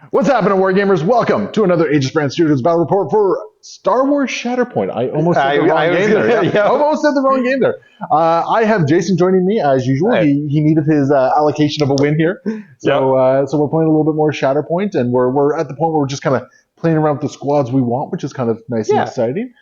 What's happening, Wargamers? Welcome to another Aegis Brand Studios battle report for Star Wars Shatterpoint. I almost said the wrong game there. Yeah. Almost said the wrong game there. I have Jason joining me as usual. Right. He needed his allocation of a win here, so so we're playing a little bit more Shatterpoint, and we're at the point where we're just kind of playing around with the squads we want, which is kind of nice and exciting.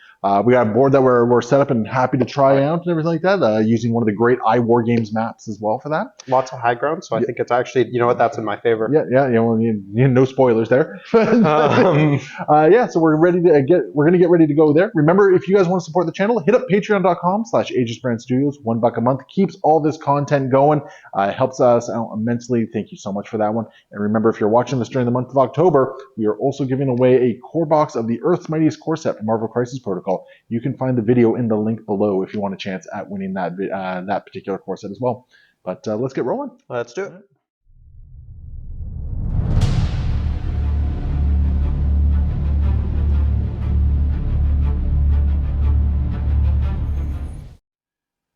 We got a board that we're set up and happy to try out and everything like that, using one of the great iWargames maps as well for that. Lots of high ground, so I think it's actually, you know what, that's in my favor. No spoilers there. Yeah, so we're ready to get ready to go there. Remember, if you guys want to support the channel, hit up patreon.com/AegisBrandStudios. $1 a month keeps all this content going. Helps us out immensely. Thank you so much for that one. And remember, if you're watching this during the month of October, we are also giving away a core box of the Earth's Mightiest core set from Marvel Crisis Protocol. You can find the video in the link below if you want a chance at winning that particular core set as well. But let's get rolling. Let's do it.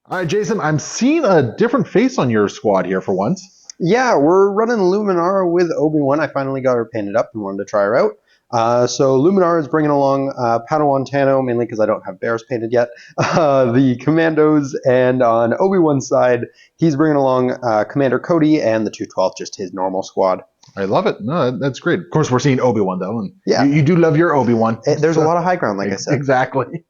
All right, Jason, I'm seeing a different face on your squad here for once. Yeah, we're running Luminara with Obiwan. I finally got her painted up and wanted to try her out. So Luminara is bringing along Padawan Tano, mainly because I don't have bears painted yet, the Commandos, and on Obi-Wan's side, he's bringing along Commander Cody and the 212th, just his normal squad. I love it. No, that's great. Of course, we're seeing Obi-Wan, though, and yeah. you do love your Obi-Wan. There's a lot of high ground, like I said. Exactly.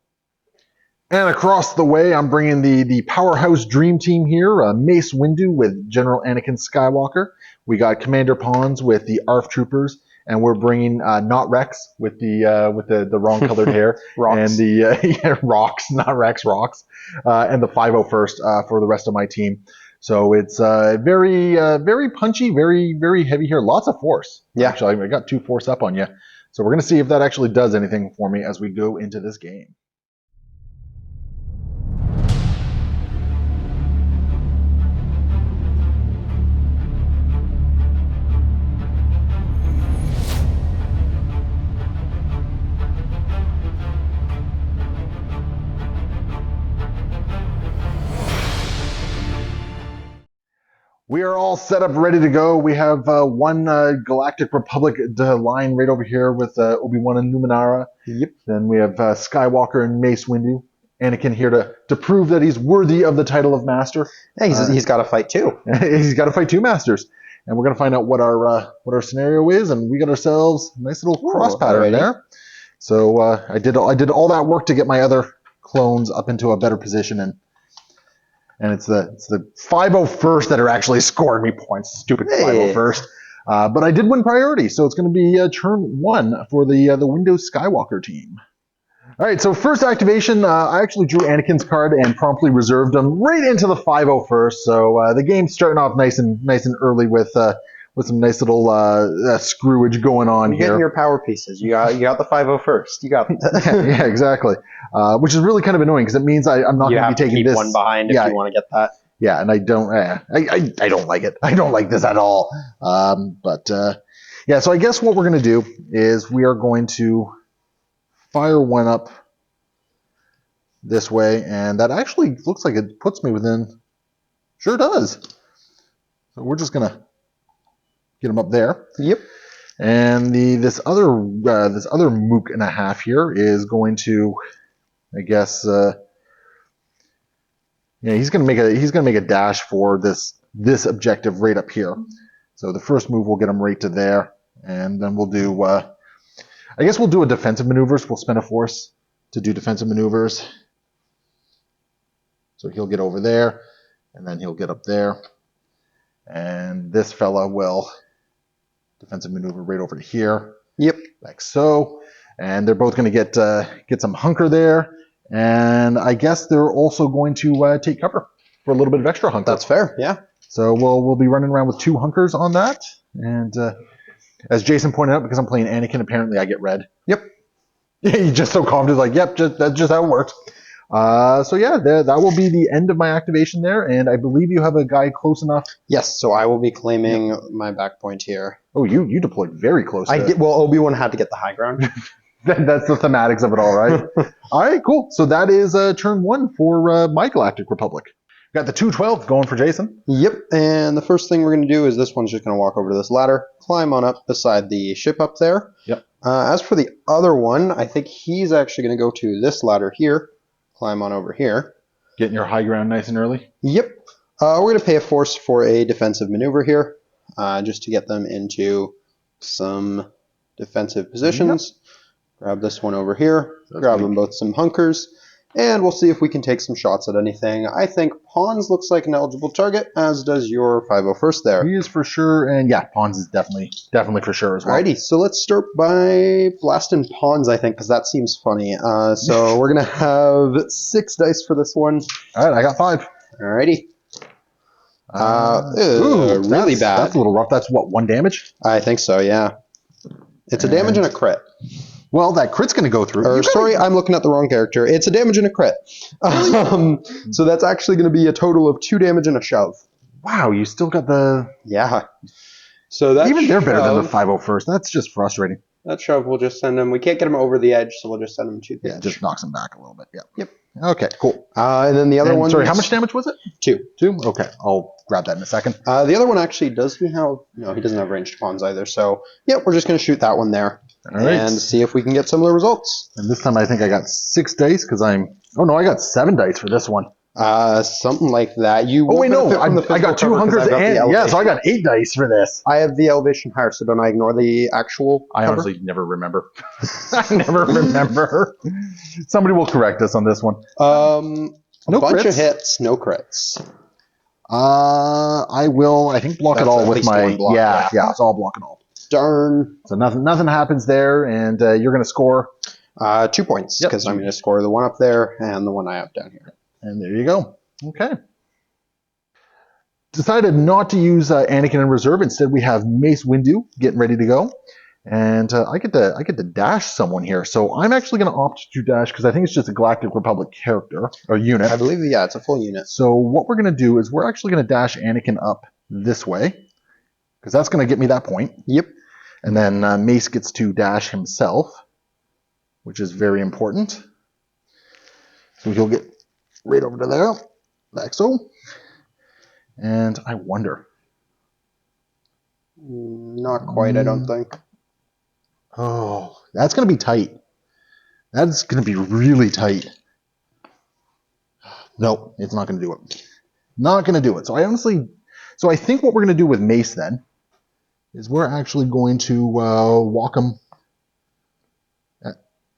And across the way, I'm bringing the powerhouse dream team here, Mace Windu with General Anakin Skywalker. We got Commander Pons with the ARF Troopers. And we're bringing not Rex with the wrong colored hair, Rocks. And the Rocks, not Rex, Rocks, and the 501st for the rest of my team. So it's very punchy, very heavy here. Lots of force. Yeah, actually, I got 2 force up on you. So we're gonna see if that actually does anything for me as we go into this game. We are all set up, ready to go. We have one Galactic Republic line right over here with Obi-Wan and Luminara. Yep. Then we have Skywalker and Mace Windu. Anakin here to prove that he's worthy of the title of Master. Yeah, he's got to fight 2. He's got to fight 2 Masters. And we're going to find out what our scenario is. And we got ourselves a nice little cross pattern there. So I did all that work to get my other clones up into a better position, and it's the 501st that are actually scoring me points. Stupid 501st. But I did win priority, so it's going to be turn 1 for the Windows Skywalker team. All right, so first activation, I actually drew Anakin's card and promptly reserved him right into the 501st. So the game's starting off nice and early with some nice little screwage going on here. Getting your power pieces. You got the 501st. You got yeah, exactly. Which is really kind of annoying because it means I'm not going to be taking this. You have to keep one behind if you want to get that. Yeah, and I don't. I don't like it. I don't like this at all. Yeah, so I guess what we're going to do is we are going to fire one up this way, and that actually looks like it puts me within. Sure does. So we're just going to get him up there. Yep. And this other mook and a half here is going to, I guess, he's gonna make a dash for this objective right up here. So the first move will get him right to there, and then we'll do. I guess we'll do a defensive maneuvers. We'll spend a force to do defensive maneuvers. So he'll get over there, and then he'll get up there, and this fella will defensive maneuver right over to here. Yep. Like so. And they're both going to get some hunker there. And I guess they're also going to take cover for a little bit of extra hunker. That's fair, yeah. So we'll be running around with 2 hunkers on that. And as Jason pointed out, because I'm playing Anakin, apparently I get red. Yep. He's just so confident, like, yep, that's just how it works. So yeah, that will be the end of my activation there, and I believe you have a guy close enough. Yes, so I will be claiming my back point here. Oh, you deployed very close. Well, Obi-Wan had to get the high ground. That's the thematics of it all, right? All right, cool. So that is turn 1 for my Galactic Republic. Got the 212 going for Jason. Yep, and the first thing we're going to do is this one's just going to walk over to this ladder, climb on up beside the ship up there. Yep. As for the other one, I think he's actually going to go to this ladder here, climb on over here. Getting your high ground nice and early. Yep. We're going to pay a force for a defensive maneuver here, just to get them into some defensive positions. Yep. Grab this one over here, grab them both some hunkers, and we'll see if we can take some shots at anything. I think Pawns looks like an eligible target, as does your 501st there. He is for sure, and yeah, Pawns is definitely for sure as well. Alrighty, so let's start by blasting Pawns, I think, because that seems funny. So we're going to have 6 dice for this one. Alright, I got 5. Alrighty. Really bad. That's a little rough. That's what, 1 damage? I think so, yeah. It's a damage and a crit. Well, that crit's going to go through. Sorry, I'm looking at the wrong character. It's a damage and a crit. So that's actually going to be a total of 2 damage and a shove. Wow, you still got the... Yeah. So that even they're better than the 501st. That's just frustrating. That shove, we'll just send him... We can't get him over the edge, so we'll just send him to the edge. Just knocks him back a little bit. Yep. Okay, cool. And then the other one... Sorry, how much damage was it? 2. 2? Okay, I'll grab that in a second. The other one actually, does he have... No, he doesn't have ranged pawns either. So, yeah, we're just going to shoot that one there. All right. And see if we can get similar results. And this time I think I got 6 dice because I'm... Oh, no, I got 7 dice for this one. Something like that. I got 2 hunkers and... Yeah, so I got 8 dice for this. I have the elevation higher, so don't I ignore the actual I cover? honestly never remember. I never remember. Somebody will correct us on this one. No bunch of hits, no crits. I will, I think, block it all with my... Block, yeah, so I'll block it all. Darn. So nothing happens there, and you're going to score... 2 points, because I'm going to score the one up there and the one I have down here. And there you go. Okay. Decided not to use Anakin in reserve. Instead, we have Mace Windu getting ready to go. And I get to dash someone here. So I'm actually going to opt to dash because I think it's just a Galactic Republic character or unit. I believe, yeah, it's a full unit. So what we're going to do is we're actually going to dash Anakin up this way because that's going to get me that point. Yep. And then Mace gets to dash himself, which is very important. So he'll get right over to there, like so. And I wonder. Not quite, I don't think. Oh, that's going to be tight. That's going to be really tight. Nope, it's not going to do it. Not going to do it. So I think what we're going to do with Mace then is we're actually going to walk him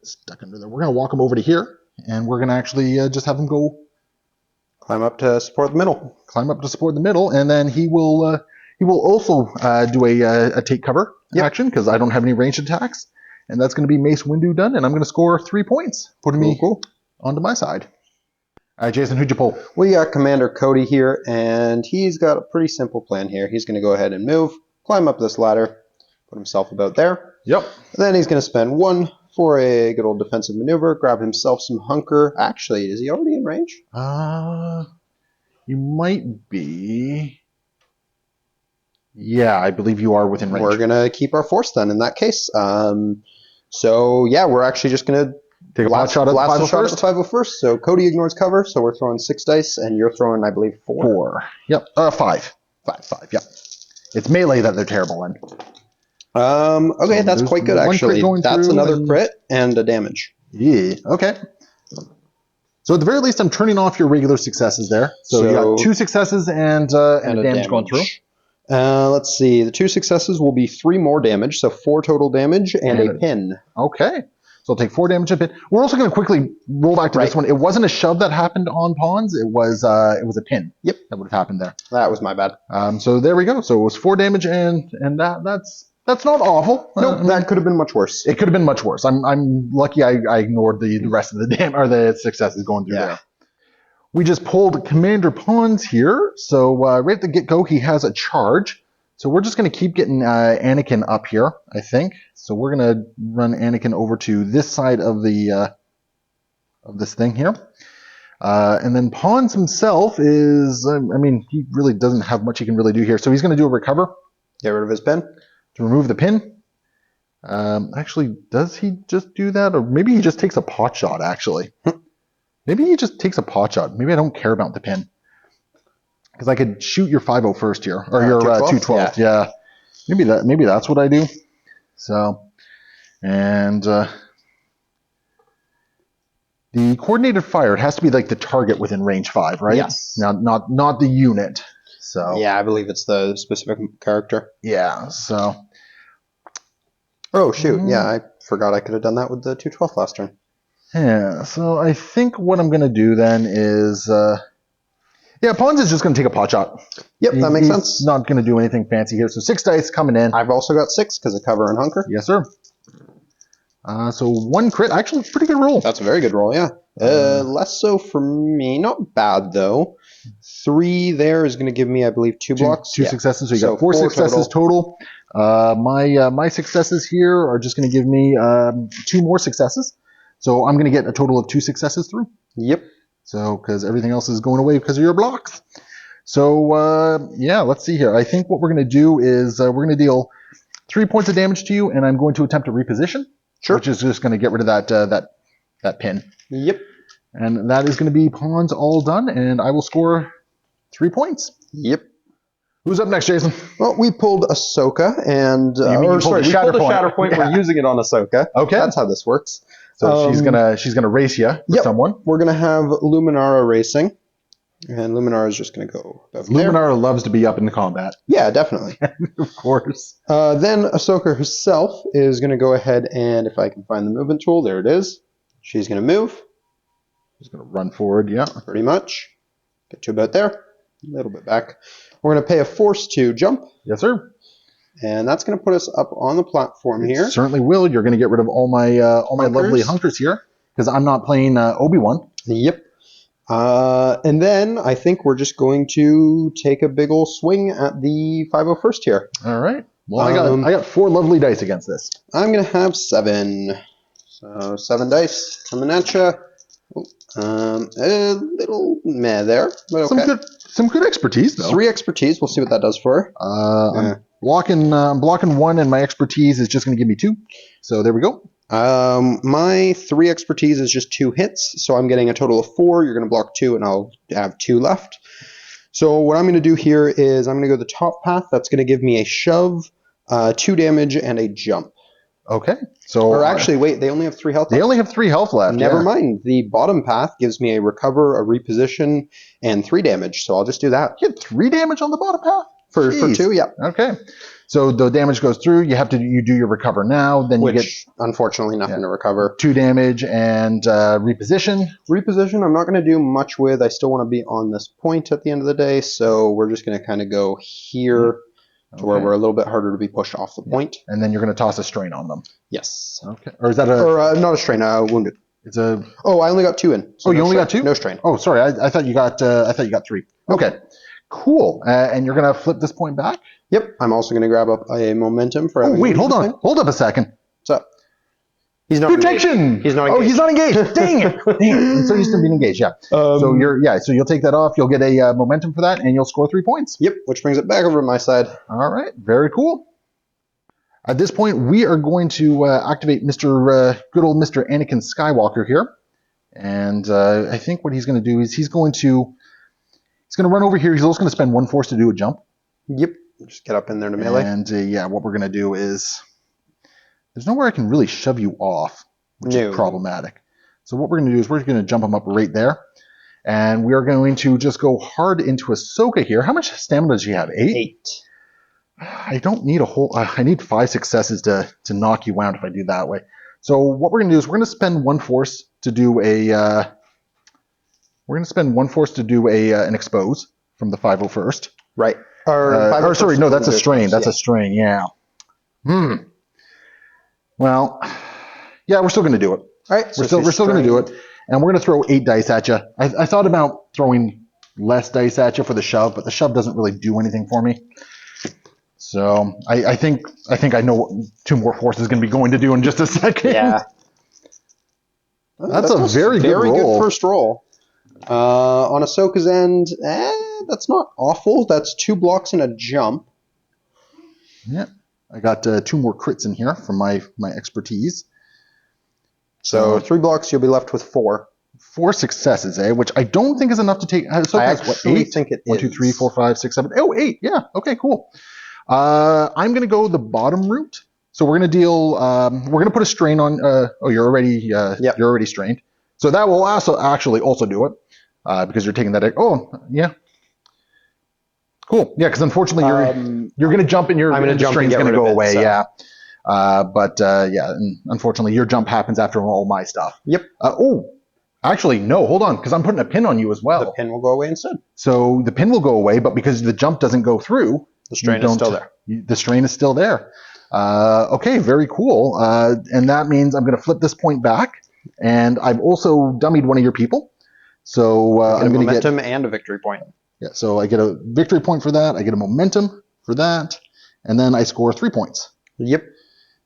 stuck under there. We're going to walk him over to here, and we're going to actually just have him go climb up to support the middle. Climb up to support the middle, and then he will also do a take cover action because I don't have any ranged attacks, and that's going to be Mace Windu done, and I'm going to score 3 points, putting me onto my side. All right, Jason, who'd you pull? We got Commander Cody here, and he's got a pretty simple plan here. He's going to go ahead and move, climb up this ladder, put himself about there. Yep. Then he's going to spend 1 for a good old defensive maneuver, grab himself some hunker. Actually, is he already in range? You might be. Yeah, I believe you are within range. We're going to keep our force then in that case. So, yeah, we're actually just going to take a blast shot at the 501st. So Cody ignores cover, so we're throwing 6 dice, and you're throwing, I believe, 4. 4. Yep. 5. 5, yep. It's melee that they're terrible in. Okay, so that's quite good, actually. That's another crit and a damage. Yeah, okay. So at the very least, I'm turning off your regular successes there. So you got 2 successes and a damage going through. Let's see. The 2 successes will be 3 more damage, so 4 total damage and a pin. Okay. So I'll take 4 damage a pin. We're also going to quickly roll back to this one. It wasn't a shove that happened on pawns. It was a pin. Yep. That would have happened there. That was my bad. So there we go. So it was 4 damage and that's not awful. No, that could have been much worse. It could have been much worse. I'm lucky I ignored the rest of the successes going through there. We just pulled Commander Pawns here. So right at the get-go, he has a charge. So we're just going to keep getting Anakin up here, I think. So we're going to run Anakin over to this side of the of this thing here. And then Pawns himself is, I mean, he really doesn't have much he can really do here. So he's going to do a recover. Get rid of his pin. To remove the pin. Actually, does he just do that? Or maybe he just takes a pot shot, actually. Maybe he just takes a pot shot. Maybe I don't care about the pin. Because I could shoot your 501st here. Or your 212th. Yeah. Maybe that's what I do. So, and the coordinated fire, it has to be like the target within range 5, right? Yes. Now, not the unit. So yeah, I believe it's the specific character. Yeah. So. Oh shoot! Yeah, I forgot I could have done that with the 212 last turn. Yeah. So I think what I'm gonna do then is, Pawns is just gonna take a pot shot. Yep, that makes He's sense. Not gonna do anything fancy here. So 6 dice coming in. I've also got 6 because of cover and hunker. Yes, sir. So 1 crit, actually pretty good roll. That's a very good roll, yeah. Less so for me. Not bad, though. 3 there is going to give me, I believe, 2 blocks. 2 successes, so you got 4 successes total. My successes here are just going to give me 2 more successes. So I'm going to get a total of 2 successes through. Yep. So, because everything else is going away because of your blocks. So, let's see here. I think what we're going to do is we're going to deal 3 points of damage to you, and I'm going to attempt to reposition. Sure. Which is just going to get rid of that pin. Yep. And that is going to be Pawns all done, and I will score 3 points. Yep. Who's up next, Jason? Well, we pulled Ahsoka, and we pulled a Shatterpoint. Yeah. We're using it on Ahsoka. Okay. That's how this works. So she's gonna race you with someone. We're gonna have Luminara racing, and Luminara is just gonna go. Luminara loves to be up in the combat. Yeah, definitely. Of course. Then Ahsoka herself is gonna go ahead and, if I can find the movement tool, there it is. She's gonna move. She's gonna run forward. Yeah. Pretty much. Get to about there. A little bit back. We're gonna pay a force to jump. Yes, sir. And that's going to put us up on the platform here. Certainly will. You're going to get rid of all my lovely hunkers here because I'm not playing Obiwan. Yep. And then I think we're just going to take a big old swing at the 501st here. All right. Well, I got 4 lovely dice against this. I'm going to have 7. So 7 dice coming at you. A little meh there, but okay. Some good expertise though. 3 expertise. We'll see what that does for her. I'm blocking 1, and my expertise is just going to give me 2. So there we go. My 3 expertise is just 2 hits, so I'm getting a total of 4. You're going to block 2, and I'll have 2 left. So what I'm going to do here is I'm going to go the top path. That's going to give me a shove, 2 damage, and a jump. Okay. So, or actually, wait, they only have 3 health left. They only have 3 health left. Never mind. The bottom path gives me a recover, a reposition, and 3 damage. So I'll just do that. You get 3 damage on the bottom path? For 2, yeah. Okay. So the damage goes through. You do your recover now. Then you get, unfortunately, nothing to recover. 2 damage and reposition. Reposition, I'm not going to do much with. I still want to be on this point at the end of the day. So we're just going to kind of go here to where we're a little bit harder to be pushed off the point. And then you're going to toss a strain on them. Yes. Okay. Or is that not a strain, wounded. It's a. Oh, I only got 2 in. So you only got 2? No strain. Oh, sorry. I thought you got. 3. Okay. Cool. And you're going to flip this point back? Yep. I'm also going to grab up a momentum for having... Oh, wait, hold on. Hold up a second. What's up? He's not protection. Engaged. He's not engaged. Oh, he's not engaged. Dang it. I'm so used to being engaged, yeah. So you'll take that off. You'll get a momentum for that, and you'll score 3 points. Yep, which brings it back over to my side. All right. Very cool. At this point, we are going to activate good old Mr. Anakin Skywalker here. And I think what he's going to do is he's going to run over here. He's also going to spend 1 force to do a jump. Yep. Just get up in there to melee. And what we're going to do is there's nowhere I can really shove you off, which is problematic. So what we're going to do is we're going to jump him up right there. And we are going to just go hard into Ahsoka here. How much stamina does she have? 8? I don't need a whole... I need 5 successes to knock you out if I do that way. So what we're going to do is we're going to spend 1 force to do an expose from the 501st. Right. Sorry, no, that's a strain. That's a strain, yeah. Well, yeah, we're still going to do it. All right. We're still going to do it. And we're going to throw 8 dice at you. I thought about throwing less dice at you for the shove, but the shove doesn't really do anything for me. So I think I know what 2 more forces is going to be going to do in just a second. Yeah. That's a very good first roll. On Ahsoka's end, that's not awful. That's 2 blocks and a jump. Yeah, I got 2 more crits in here from my expertise. So 3 blocks, you'll be left with 4. 4 successes, which I don't think is enough to take. I actually think it 1, 2, 3, 4, 5, 6, 7. Oh, 8. Yeah. Okay. Cool. I'm gonna go the bottom route. So we're gonna deal. We're gonna put a strain on. Oh, you're already. Yep. You're already strained. So that will also do it because you're taking that. Oh, yeah. Cool. Yeah, because unfortunately you're gonna jump and the strain's gonna go away. So. Yeah. And unfortunately your jump happens after all my stuff. Yep. Actually, no, hold on, because I'm putting a pin on you as well. The pin will go away instead. So the pin will go away, but because the jump doesn't go through, the strain is still there. The strain is still there. Okay, very cool. And that means I'm going to flip this point back, and I've also dummied one of your people. So I'm going to get momentum and a victory point. Yeah, so I get a victory point for that. I get a momentum for that, and then I score 3 points. Yep.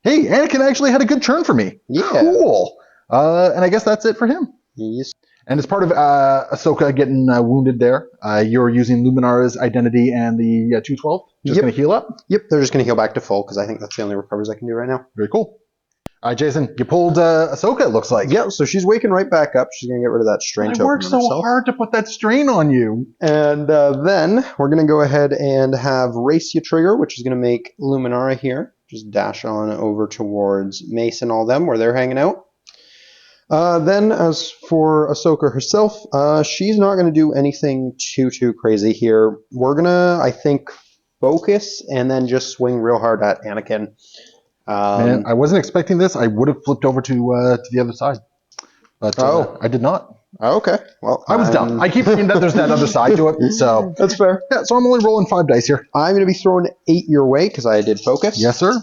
Hey, Anakin actually had a good turn for me. Yeah. Cool. And I guess that's it for him. Yes. And as part of Ahsoka getting wounded there, you're using Luminara's identity and the 212. Just going to heal up? Yep, they're just going to heal back to full because I think that's the only recovers I can do right now. Very cool. All right, Jason, you pulled Ahsoka, it looks like. Yeah, so she's waking right back up. She's going to get rid of that strain token. I worked so hard to put that strain on you. And then we're going to go ahead and have Race Ya trigger, which is going to make Luminara here. Just dash on over towards Mace and all them where they're hanging out. Then, as for Ahsoka herself, she's not going to do anything too crazy here. We're going to, I think, focus and then just swing real hard at Anakin. Man, I wasn't expecting this. I would have flipped over to the other side. But I did not. Okay. Well, I was dumb. I keep thinking that there's that other side to it. So that's fair. Yeah, so I'm only rolling 5 dice here. I'm going to be throwing 8 your way because I did focus. Yes, sir.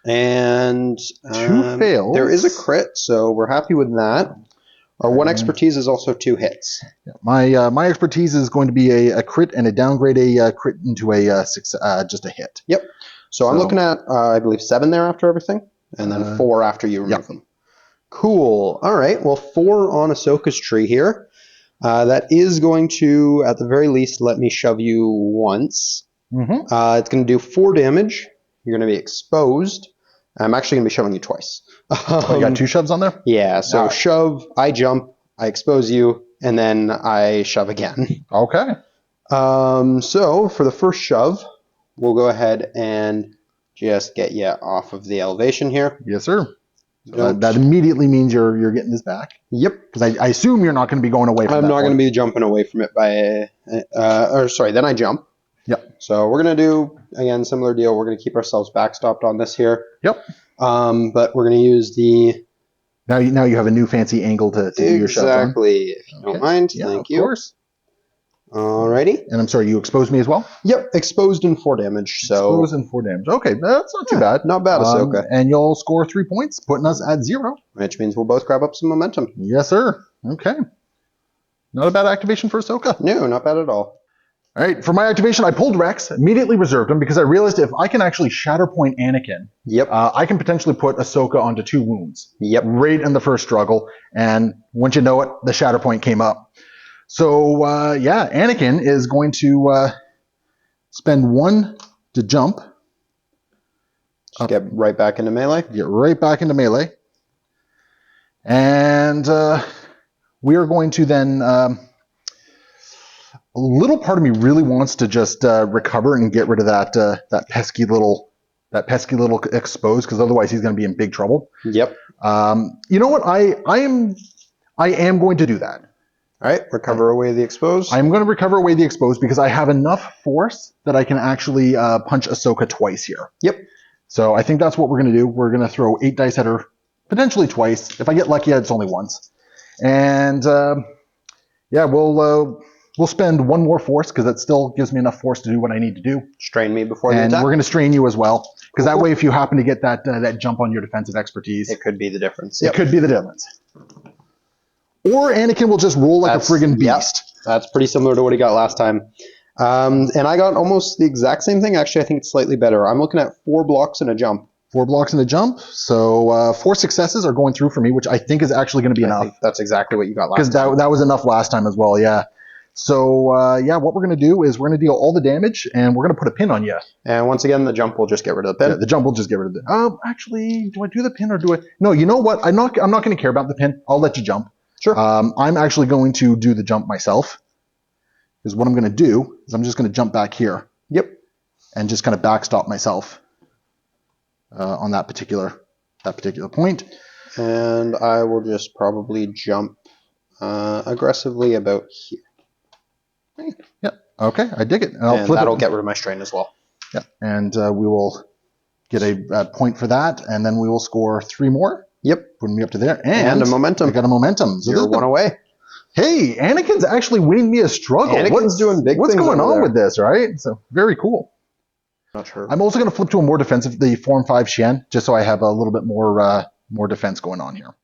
And 2 fails. There is a crit, so we're happy with that. Our 1 expertise is also 2 hits. Yeah, my expertise is going to be a crit and a downgrade a crit into a just a hit. Yep. So I'm looking at I believe 7 there after everything, and then 4 after you remove them. Cool. All right. Well, 4 on Ahsoka's tree here. That is going to, at the very least, let me shove you once. Mm-hmm. It's going to do 4 damage. You're going to be exposed. I'm actually going to be shoving you twice. You got 2 shoves on there? Yeah, so shove, I jump, I expose you, and then I shove again. Okay. So for the first shove, we'll go ahead and just get you off of the elevation here. Yes, sir. So that immediately means you're getting this back. Yep. Because I assume you're not going to be going away from it. I'm not going to be jumping away from it then I jump. Yep. So we're going to do, again, similar deal. We're going to keep ourselves backstopped on this here. Yep. But we're going to use the... Now you have a new fancy angle to do your shove on. Exactly. If you don't mind. Yeah, Thank you. Of course. Alrighty. And I'm sorry, you exposed me as well? Yep, exposed and 4 damage. So exposed and 4 damage. Okay, that's not too bad. Not bad, Ahsoka. And you'll score 3 points, putting us at 0. Which means we'll both grab up some momentum. Yes, sir. Okay. Not a bad activation for Ahsoka. No, not bad at all. All right, for my activation, I pulled Rex, immediately reserved him because I realized if I can actually Shatterpoint Anakin, I can potentially put Ahsoka onto 2 wounds. Yep. Right in the first struggle, and once you know it, the Shatterpoint came up. So, Anakin is going to spend 1 to jump. Just get right back into melee. Get right back into melee. And we are going to then... a little part of me really wants to just recover and get rid of that pesky little expose, because otherwise he's going to be in big trouble. Yep. You know what? I am going to do that. All right. Recover away the expose. I'm going to recover away the expose because I have enough force that I can actually punch Ahsoka twice here. Yep. So I think that's what we're going to do. We're going to throw 8 dice at her, potentially twice. If I get lucky, it's only once. And we'll spend 1 more force because that still gives me enough force to do what I need to do. Strain me before the attack. And we're going to strain you as well, because that way if you happen to get that jump on your defensive expertise, it could be the difference. It could be the difference. Or Anakin will just roll like a friggin' beast. Yep. That's pretty similar to what he got last time. And I got almost the exact same thing. Actually, I think it's slightly better. I'm looking at 4 blocks and a jump. 4 blocks and a jump. So 4 successes are going through for me, which I think is actually going to be enough. Think that's exactly what you got last time. Because that was enough last time as well, yeah. So, yeah, what we're going to do is we're going to deal all the damage, and we're going to put a pin on you. And once again, the jump will just get rid of the pin. Yeah, the jump will just get rid of it. Actually, do I do the pin or do I? No, you know what? I'm not going to care about the pin. I'll let you jump. Sure. I'm actually going to do the jump myself. Because what I'm going to do is I'm just going to jump back here. Yep. And just kind of backstop myself on that particular point. And I will just probably jump aggressively about here. Yeah. Okay, I dig it. And I'll flip that'll it. get rid of my strain as well. Yeah. And we will get a point for that, and then we will score 3 more. Yep. Putting me up to there. And a momentum. I got a momentum. So you're 1 away. Hey, Anakin's actually winning me a struggle. Anakin's doing big what's things going on there. with this, right? So very cool. Not sure. I'm also going to flip to a more defensive, the Form 5 Shen, just so I have a little bit more defense going on here.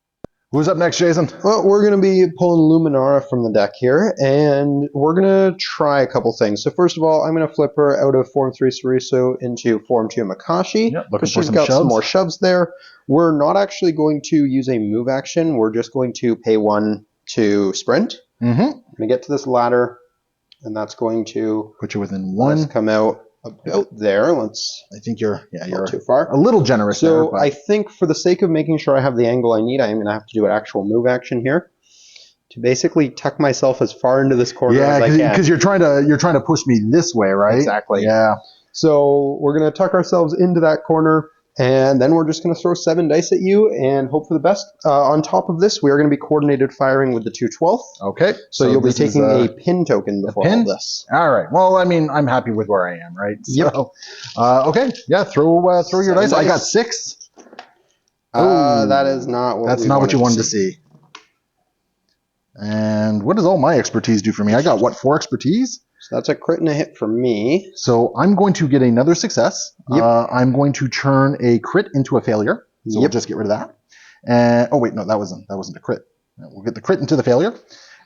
Who's up next, Jason? Well, we're going to be pulling Luminara from the deck here, and we're going to try a couple things. So first of all, I'm going to flip her out of Form 3 Sariso into Form 2 Makashi, because she's got some more shoves there. We're not actually going to use a move action. We're just going to pay 1 to sprint. I'm going to get to this ladder, and that's going to put you within 1. Come out about there. I think you're too far. A little generous there. So I think for the sake of making sure I have the angle I need, I am going to have to do an actual move action here to basically tuck myself as far into this corner as I can. Yeah, because you're trying to push me this way, right? Exactly. Yeah. So we're going to tuck ourselves into that corner, and then we're just going to throw 7 dice at you and hope for the best. On top of this, we are going to be coordinated firing with the 2/12. Okay. So you'll be taking a pin token before all this. All right. Well, I mean, I'm happy with where I am, right? Yep. So, okay. Yeah. Throw your dice. I got 6. That is not what That's not what you wanted to see. And what does all my expertise do for me? I got, 4 expertise? So that's a crit and a hit for me. So I'm going to get another success. Yep. I'm going to turn a crit into a failure. So we'll just get rid of that. And oh wait, no, that wasn't a crit. We'll get the crit into the failure.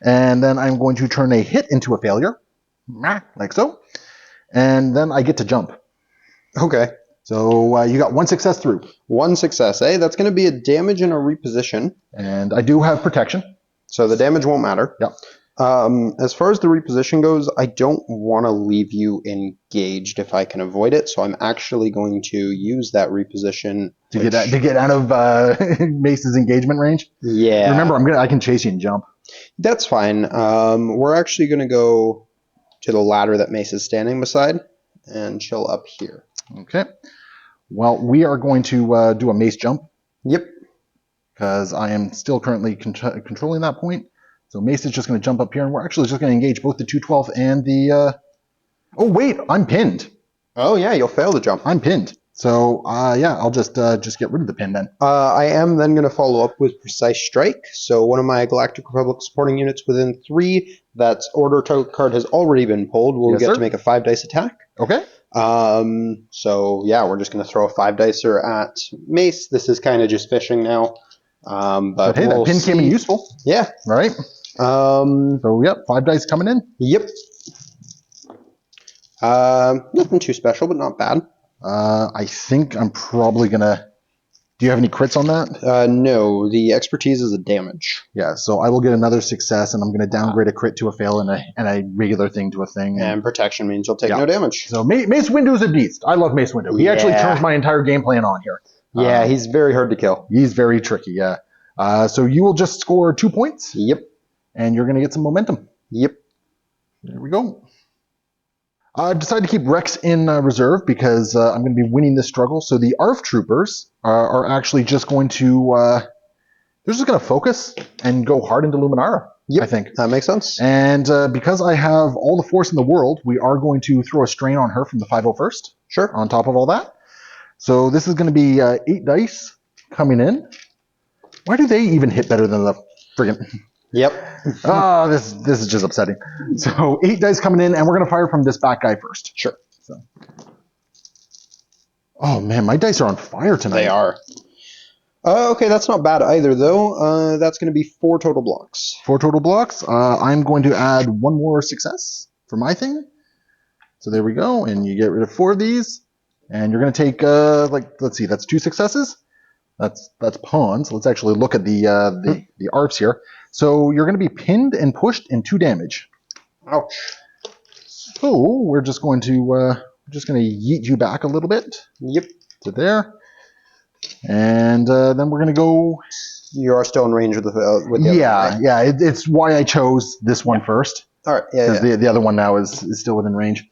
And then I'm going to turn a hit into a failure. Like so. And then I get to jump. Okay. So you got 1 success through. 1 success, eh? That's going to be a damage and a reposition. And I do have protection. So the damage won't matter. Yep. As far as the reposition goes, I don't want to leave you engaged if I can avoid it. So I'm actually going to use that reposition to get out of Mace's engagement range. Yeah. Remember, I can chase you and jump. That's fine. We're actually going to go to the ladder that Mace is standing beside and chill up here. Okay. Well, we are going to do a Mace jump. Yep. Because I am still currently controlling that point. So Mace is just going to jump up here, and we're actually just going to engage both the 2/12 and the... Oh, wait, I'm pinned. Oh, yeah, you'll fail the jump. I'm pinned. So, yeah, I'll just get rid of the pin then. I am then going to follow up with Precise Strike. So one of my Galactic Republic supporting units within 3, that's order card has already been pulled, will get to make a 5 dice attack. Okay. So, yeah, we're just going to throw a 5 dicer at Mace. This is kind of just fishing now. But hey, that pin came in useful. Yeah. Right? So, yep, 5 dice coming in. Yep. Nothing too special, but not bad. I think I'm probably going to... Do you have any crits on that? No, the expertise is a damage. Yeah, so I will get another success, and I'm going to downgrade a crit to a fail and a regular thing to a thing. And protection means you'll take no damage. So Mace Windu is a beast. I love Mace Windu. He actually turns my entire game plan on here. Yeah, he's very hard to kill. He's very tricky, yeah. So you will just score 2 points. Yep. And you're going to get some momentum. Yep. There we go. I decided to keep Rex in reserve because I'm going to be winning this struggle. So the ARF troopers are actually just going to... they're just going to focus and go hard into Luminara, I think. That makes sense. And because I have all the force in the world, we are going to throw a strain on her from the 501st. Sure. On top of all that. So this is going to be 8 dice coming in. Why do they even hit better than the friggin'... Yep. This is just upsetting. So 8 dice coming in, and we're going to fire from this back guy first. Sure. So. Oh, man, my dice are on fire tonight. They are. Okay, that's not bad either, though. That's going to be 4 total blocks. 4 total blocks. I'm going to add 1 more success for my thing. So there we go, and you get rid of 4 of these. And you're going to take, let's see, that's 2 successes. That's pawns. Let's actually look at the ARFs here. So you're going to be pinned and pushed in 2 damage. Ouch. So we're just going to yeet you back a little bit. Yep. To there. And then we're going to go... You are still in range with the other one, right? Yeah. It's why I chose this one first. All right. Yeah. Because the other one now is still within range.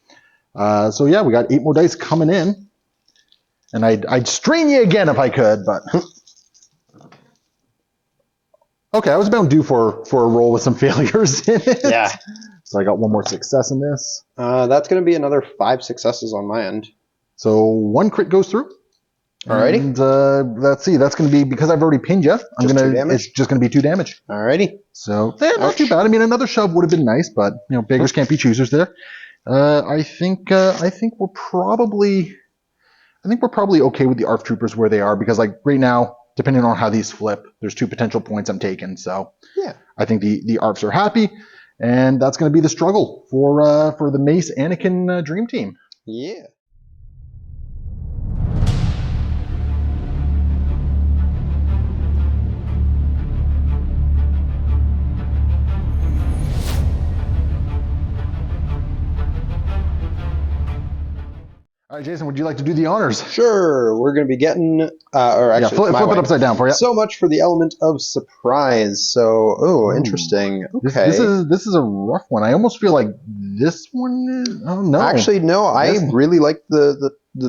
So yeah, we got 8 more dice coming in. And I'd strain you again if I could, but... Okay, I was about due for a roll with some failures in it. Yeah. So I got 1 more success in this. That's going to be another 5 successes on my end. So 1 crit goes through. Alrighty. And let's see, that's going to be, because I've already pinned you, it's just going to be 2 damage. Alrighty. So, not too bad. I mean, another shove would have been nice, but, beggars can't be choosers there. I think we're probably okay with the ARF troopers where they are, because, like, right now, depending on how these flip, there's 2 potential points I'm taking. So, yeah, I think the ARFs are happy, and that's going to be the struggle for the Mace Anakin Dream Team. Yeah. All right, Jason, would you like to do the honors? Flip it upside down for you. So much for the element of surprise. So, interesting. Okay. This is a rough one. I almost feel like this one is... Oh, no. Actually, no. I really like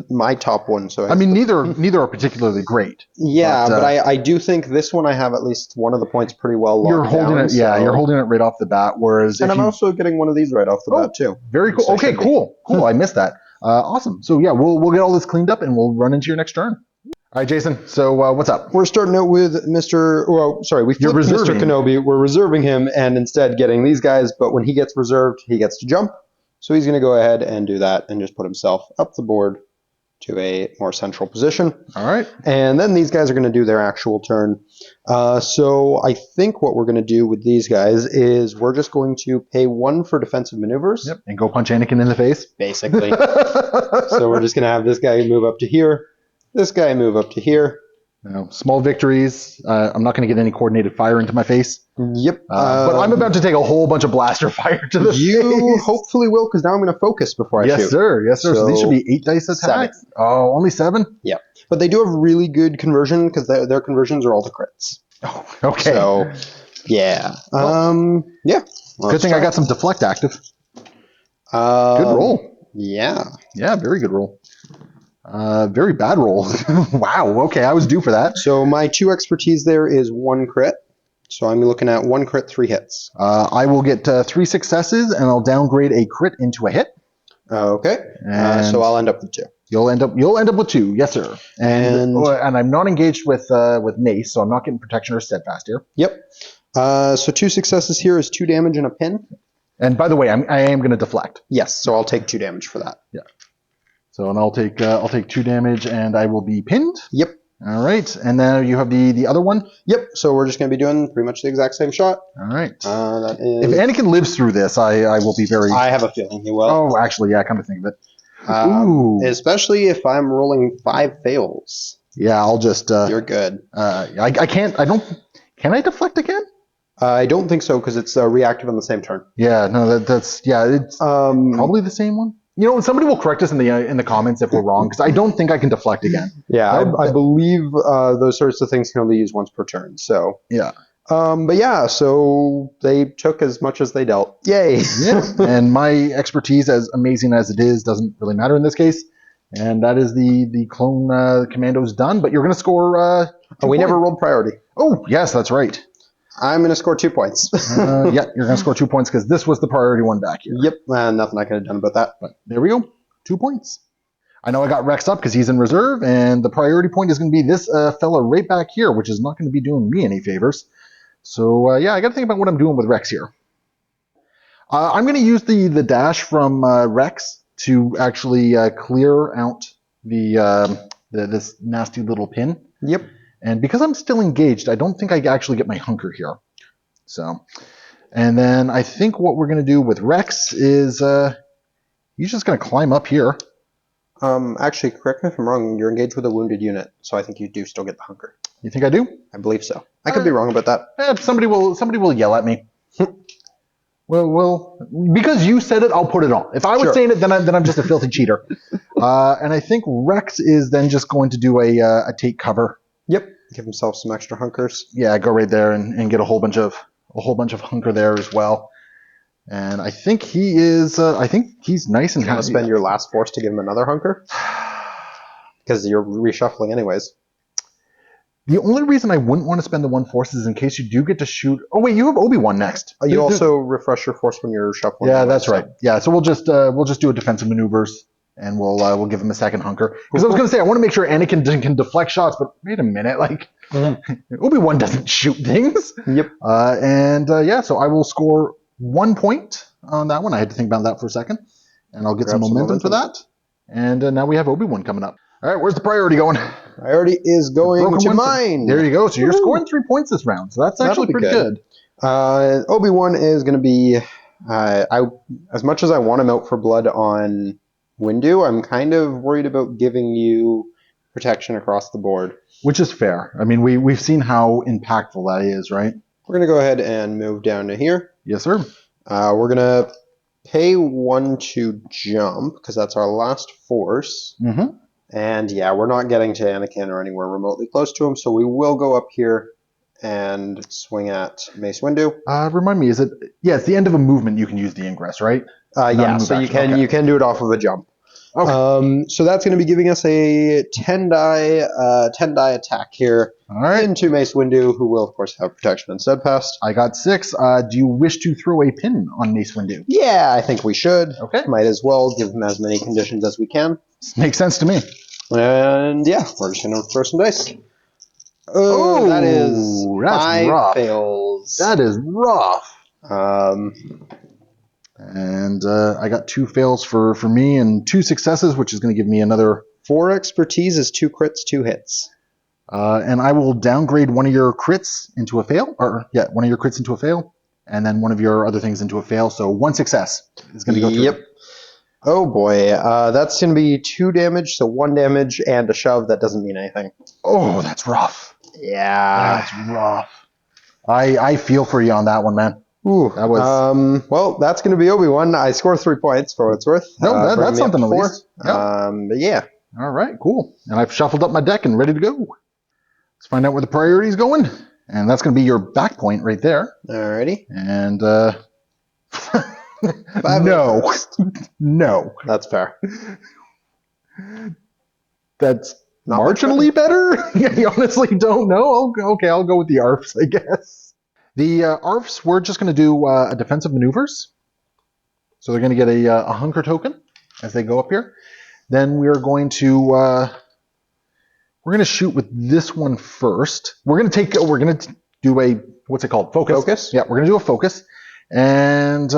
my top one. So I mean, neither are particularly great. Yeah, but I do think this one I have at least one of the points pretty well locked You're holding down, it. Yeah, you're holding it right off the bat. Whereas, and I'm also getting one of these right off the bat too. Very cool. Okay, cool. I missed that. Awesome. So yeah, we'll get all this cleaned up and we'll run into your next turn. All right, Jason. So what's up? We're starting out with we flipped Mr. Kenobi. We're reserving him and instead getting these guys. But when he gets reserved, he gets to jump. So he's going to go ahead and do that and just put himself up the board to a more central position. All right. And then these guys are going to do their actual turn. So I think what we're going to do with these guys is we're just going to pay 1 for defensive maneuvers. Yep. And go punch Anakin in the face. Basically. So we're just going to have this guy move up to here. This guy move up to here. Small victories. I'm not going to get any coordinated fire into my face. Yep. But I'm about to take a whole bunch of blaster fire to the face. You hopefully will, because now I'm going to focus before I shoot. Yes, sir. So these should be 8 dice attack. 7. Oh, only 7? Yeah. But they do have really good conversion, because their conversions are all to crits. Oh, okay. So, yeah. Yeah. Good thing I got some deflect active. Good roll. Yeah. Yeah, very good roll. Very bad roll. Wow. Okay, I was due for that. So my 2 expertise there is 1 crit. So I'm looking at 1 crit, 3 hits. I will get 3 successes, and I'll downgrade a crit into a hit. Okay. So I'll end up with 2. You'll end up with 2. Yes, sir. And I'm not engaged with Mace, so I'm not getting protection or steadfast here. Yep. So 2 successes here is 2 damage and a pin. And by the way, I am going to deflect. Yes. So I'll take 2 damage for that. Yeah. So and I'll take 2 damage, and I will be pinned. Yep. All right, and then you have the other one. Yep. So we're just going to be doing pretty much the exact same shot. All right. That is... If Anakin lives through this, I will be very... I have a feeling he will. Oh, actually, yeah, come to think of it. Ooh. Especially if I'm rolling 5 fails. Yeah, I'll just... You're good. I can't... I don't... Can I deflect again? I don't think so, because it's reactive on the same turn. Yeah, no, that's... Yeah, it's probably the same one. Somebody will correct us in the comments if we're wrong, because I don't think I can deflect again. Yeah, I believe those sorts of things can only use once per turn. So yeah. But yeah, so they took as much as they dealt. Yay! Yeah. And my expertise, as amazing as it is, doesn't really matter in this case. And that is the clone commandos done. But you're going to score. We never rolled priority. Oh yes, that's right. I'm going to score 2 points. Yeah, you're going to score 2 points because this was the priority one back here. Yep, nothing I could have done about that. But there we go, 2 points. I know I got Rex up because he's in reserve, and the priority point is going to be this fella right back here, which is not going to be doing me any favors. So yeah, I got to think about what I'm doing with Rex here. I'm going to use the dash from Rex to actually clear out this nasty little pin. Yep. And because I'm still engaged, I don't think I actually get my hunker here. So, and then I think what we're going to do with Rex is he's just going to climb up here. Actually, correct me if I'm wrong. You're engaged with a wounded unit, so I think you do still get the hunker. You think I do? I believe so. I could be wrong about that. Somebody will yell at me. Well, because you said it, I'll put it on. If I was saying it, then I'm just a filthy cheater. And I think Rex is then just going to do a take cover. Yep. Give himself some extra hunkers. Yeah, go right there and get a whole bunch of hunker there as well. And I think he is. I think he's nice and. You want to spend your last force to give him another hunker? Because you're reshuffling anyways. The only reason I wouldn't want to spend the one force is in case you do get to shoot. Oh wait, you have Obiwan next. You also refresh your force when you're shuffling. Yeah, that's right. Yeah, so we'll just do a defensive maneuvers, and we'll give him a second hunker. Because I was going to say I want to make sure Anakin can deflect shots, but wait a minute, like Obi-Wan doesn't shoot things. Yep. So I will score 1 point on that one. I had to think about that for a second, and I'll get some momentum for that. And now we have Obi-Wan coming up. All right, where's the priority going? Priority is going to mine. There you go. So you're scoring 3 points this round. So that's actually pretty good. Obi-Wan is going to be... as much as I want him out for blood on Windu, I'm kind of worried about giving you protection across the board. Which is fair. I mean, we've seen how impactful that is, right? We're going to go ahead and move down to here. Yes, sir. We're going to pay 1 to jump, because that's our last force. Mm-hmm. And yeah, we're not getting to Anakin or anywhere remotely close to him, so we will go up here and swing at Mace Windu. Remind me, is it? Yeah, it's the end of a movement. You can use the ingress, right? Yeah, so you can do it off of a jump. Okay. So that's going to be giving us a 10 die attack here into Mace Windu, who will of course have protection and steadfast. I got 6. Do you wish to throw a pin on Mace Windu? Yeah, I think we should. Okay. Might as well give him as many conditions as we can. Makes sense to me. And yeah, we're just going to throw some dice. Oh, that's 5 rough. fails. That is rough. And I got 2 fails for me and 2 successes, which is going to give me another 4 expertise is 2 crits, 2 hits. And I will downgrade one of your crits into a fail, one of your crits into a fail, and then one of your other things into a fail. So 1 success is going to go through. Yep. Oh boy, that's going to be 2 damage, so 1 damage and a shove. That doesn't mean anything. Oh, that's rough. Yeah, that's rough. I feel for you on that one, man. Ooh, that was. Well, that's going to be Obi-Wan. I score 3 points for what it's worth. No, that's something at least. Yep. But yeah. All right, cool. And I've shuffled up my deck and ready to go. Let's find out where the priority is going, and that's going to be your back point right there. Alrighty. And no, no. That's fair. That's not marginally better. I honestly don't know. I'll go with the ARFs, I guess. The ARFs, we're just going to do a defensive maneuvers. So they're going to get a hunker token as they go up here. Then we're going to shoot with this one first. We're going to do a, what's it called? Focus. Yeah, we're going to do a focus. And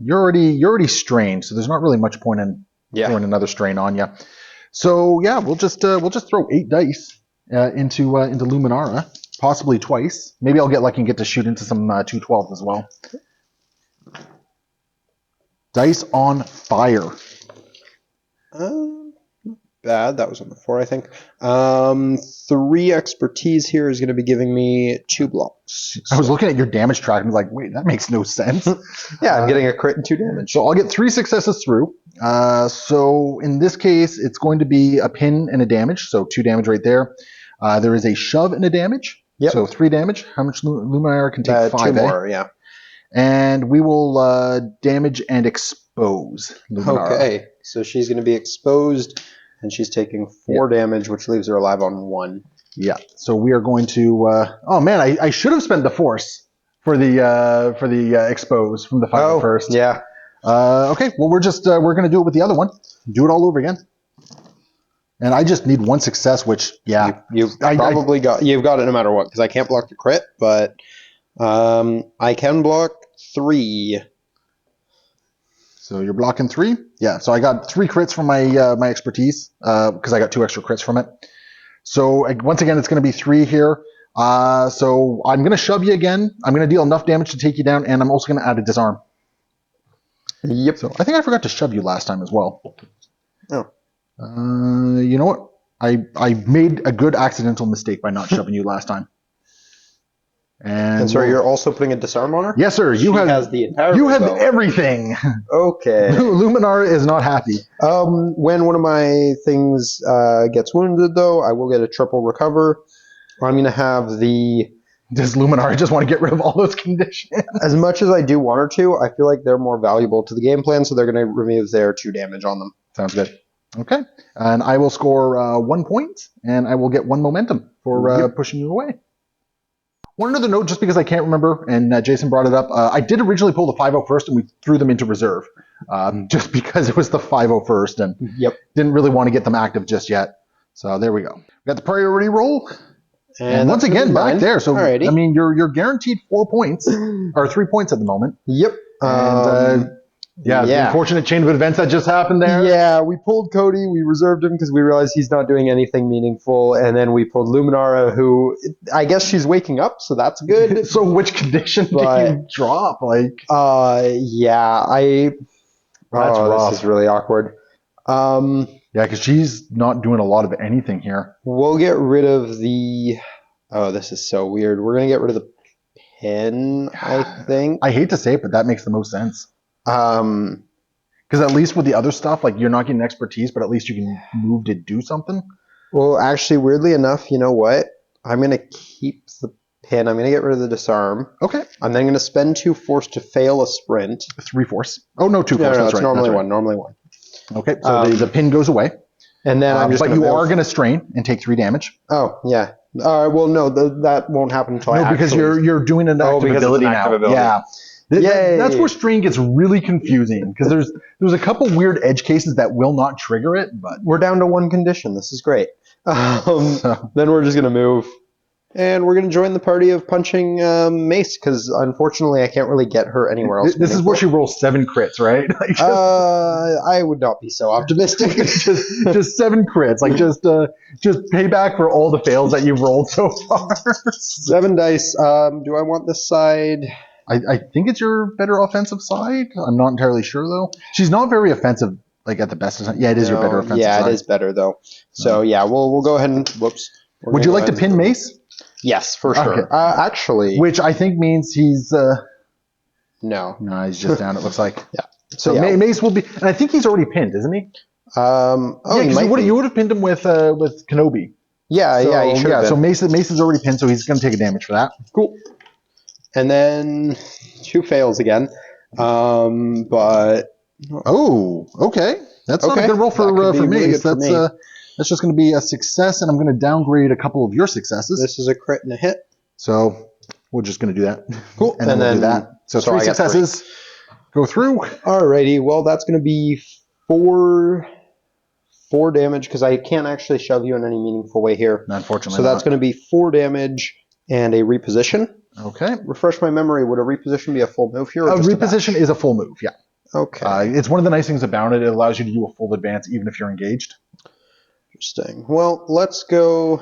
you're already strained, so there's not really much point in throwing another strain on you. So yeah, we'll just throw 8 dice into Luminara, possibly twice. Maybe I'll get lucky and get to shoot into some 212s as well. Dice on fire. Bad. That was on the 4, I think. 3 expertise here is going to be giving me 2 blocks. I was looking at your damage track and was like, wait, that makes no sense. Yeah, I'm getting a crit and 2 damage. So I'll get 3 successes through. So in this case, it's going to be a pin and a damage. So 2 damage right there. There is a shove and a damage. Yep. So 3 damage. How much Luminara can take? 5. 2 more, yeah. And we will damage and expose Luminara. Okay, so she's going to be exposed. And she's taking 4 damage, which leaves her alive on 1. Yeah. So we are going to. Oh man, I should have spent the force for the expose from the final first. Yeah. Okay. Well, we're going to do it with the other one. Do it all over again. And I just need 1 success, which you've probably got. You've got it no matter what, because I can't block the crit, but I can block 3. So you're blocking 3? Yeah, so I got 3 crits from my my expertise, because I got 2 extra crits from it. So once again, it's going to be 3 here. So I'm going to shove you again. I'm going to deal enough damage to take you down, and I'm also going to add a disarm. Yep. So I think I forgot to shove you last time as well. Oh. You know what? I made a good accidental mistake by not shoving you last time. And so you're also putting a disarm on her? Yes, sir. She has the entire You have rainbow. everything. Okay. Luminara is not happy. When one of my things gets wounded, though, I will get a triple recover. I'm going to have the... Does Luminara just want to get rid of all those conditions? As much as I do want her to, I feel like they're more valuable to the game plan, so they're going to remove their 2 damage on them. Sounds good. Okay. And I will score 1 point, and I will get 1 momentum for pushing you away. One other note, just because I can't remember, and Jason brought it up, I did originally pull the 5-0 first, and we threw them into reserve, just because it was the 5-0 first, and didn't really want to get them active just yet. So there we go. We got the priority roll, and once again back there. So Alrighty. I mean, you're guaranteed 4 points or 3 points at the moment. Yep. And the unfortunate chain of events that just happened there. Yeah, we pulled Cody. We reserved him because we realized he's not doing anything meaningful. And then we pulled Luminara, who I guess she's waking up, so that's good. So which condition did you drop? Like, that's rough. This is really awkward. Yeah, because she's not doing a lot of anything here. We'll get rid of the... Oh, this is so weird. We're going to get rid of the pin, I think. I hate to say it, but that makes the most sense. Because at least with the other stuff, like, you're not getting expertise, but at least you can move to do something. Well, actually, weirdly enough, you know what? I'm going to keep the pin. I'm going to get rid of the disarm. Okay. I'm then going to spend 2 force to fail a sprint. 3 force. Oh, no, 2 force. No, that's it's right. normally that's 1. Normally 1. Okay, so the pin goes away. And then I'm just but you are going to strain and take 3 damage. Oh, yeah. Well, no, that won't happen until I because you're doing an active ability now. Yeah. Yay. That's where strain gets really confusing, because there's a couple weird edge cases that will not trigger it, but we're down to 1 condition. This is great. Then we're just going to move. And we're going to join the party of punching Mace, because unfortunately I can't really get her anywhere else. This is where she rolls 7 crits, right? Like I would not be so optimistic. just 7 crits. Like just pay back for all the fails that you've rolled so far. 7 dice. Do I want this side? I think it's your better offensive side. I'm not entirely sure though. She's not very offensive, like at the best. Yeah, it is your better offensive side. Yeah, it is better though. So yeah, we'll go ahead and whoops. Would you like to pin Mace? Yes, for sure. Okay. Actually, which I think means he's no, he's just down. It looks like So Mace will be, and I think he's already pinned, isn't he? You would have pinned him with Kenobi. Yeah, he should have. So Mace is already pinned, so he's going to take a damage for that. Cool. And then 2 fails again, but okay, that's not a good roll for Mace. That's just going to be a success, and I'm going to downgrade a couple of your successes. This is a crit and a hit. So we're just going to do that. Cool. And then we'll do that. So 3 successes go through. Alrighty. Well, that's going to be 4 damage, because I can't actually shove you in any meaningful way here. Unfortunately. So that's going to be 4 damage and a reposition. Okay. Refresh my memory. Would a reposition be a full move here? Or a reposition is a full move, yeah. Okay. It's one of the nice things about it. It allows you to do a full advance even if you're engaged. Interesting. Well, let's go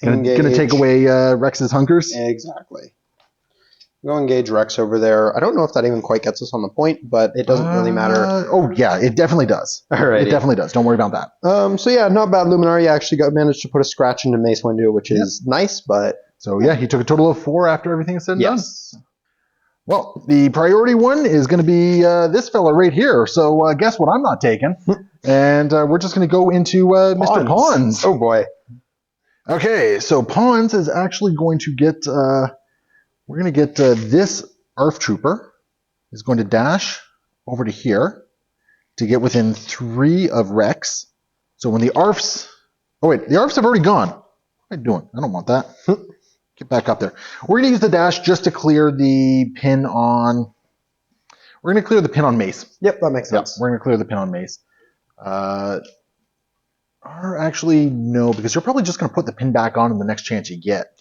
engage. Going to take away Rex's hunkers? Exactly. Go engage Rex over there. I don't know if that even quite gets us on the point, but it doesn't really matter. Oh, yeah, it definitely does. All right. It definitely does. Don't worry about that. So, yeah, not bad. Luminara actually managed to put a scratch into Mace Windu, which is nice, but... So, yeah, he took a total of 4 after everything is said and done. Well, the priority one is going to be this fella right here. So, guess what I'm not taking? And we're just going to go into Mr. Pawns. Oh, boy. Okay, so Pawns is actually going to get... we're going to get this ARF Trooper is going to dash over to here to get within 3 of Rex. So when the ARFs... Oh, wait, the ARFs have already gone. What am I doing? I don't want that. Get back up there. We're going to use the dash just to clear the pin on... We're going to clear the pin on Mace. Yep, that makes sense. Yep, we're going to clear the pin on Mace. Or actually, no, because you're probably just going to put the pin back on in the next chance you get.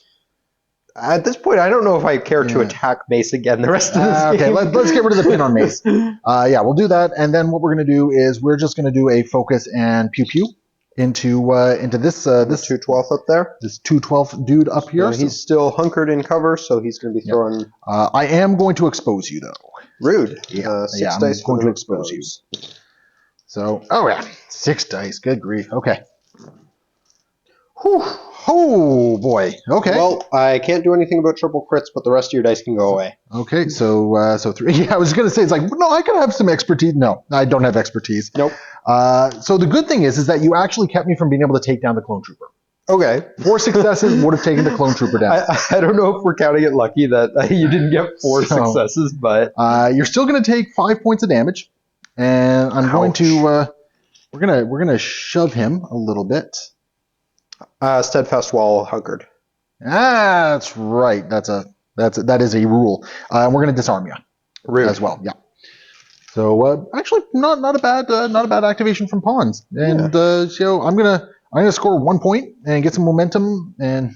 At this point, I don't know if I care to attack Mace again the rest of this game. Okay, let's get rid of the pin on Mace. Yeah, we'll do that. And then what we're going to do is we're just going to do a focus and pew-pew into this 212 up there. This 212 dude up here. He's still hunkered in cover, so he's going to be throwing... I am going to expose you, though. Rude. Yeah, 6 dice I'm going to expose you. So, oh yeah, 6 dice. Good grief. Okay. Whew. Oh boy. Okay. Well, I can't do anything about triple crits, but the rest of your dice can go away. Okay. So 3. Yeah, I was gonna say it's like no, I could have some expertise. No, I don't have expertise. Nope. So the good thing is that you actually kept me from being able to take down the clone trooper. Okay. 4 successes would have taken the clone trooper down. I don't know if we're counting it lucky that you didn't get 4 successes, but you're still going to take 5 points of damage, and I'm going to we're gonna shove him a little bit. Steadfast wall hunkered. That's right. That is a rule. We're going to disarm you Rude. as well. Yeah. So actually, not a bad activation from pawns. And so I'm gonna score 1 point and get some momentum. And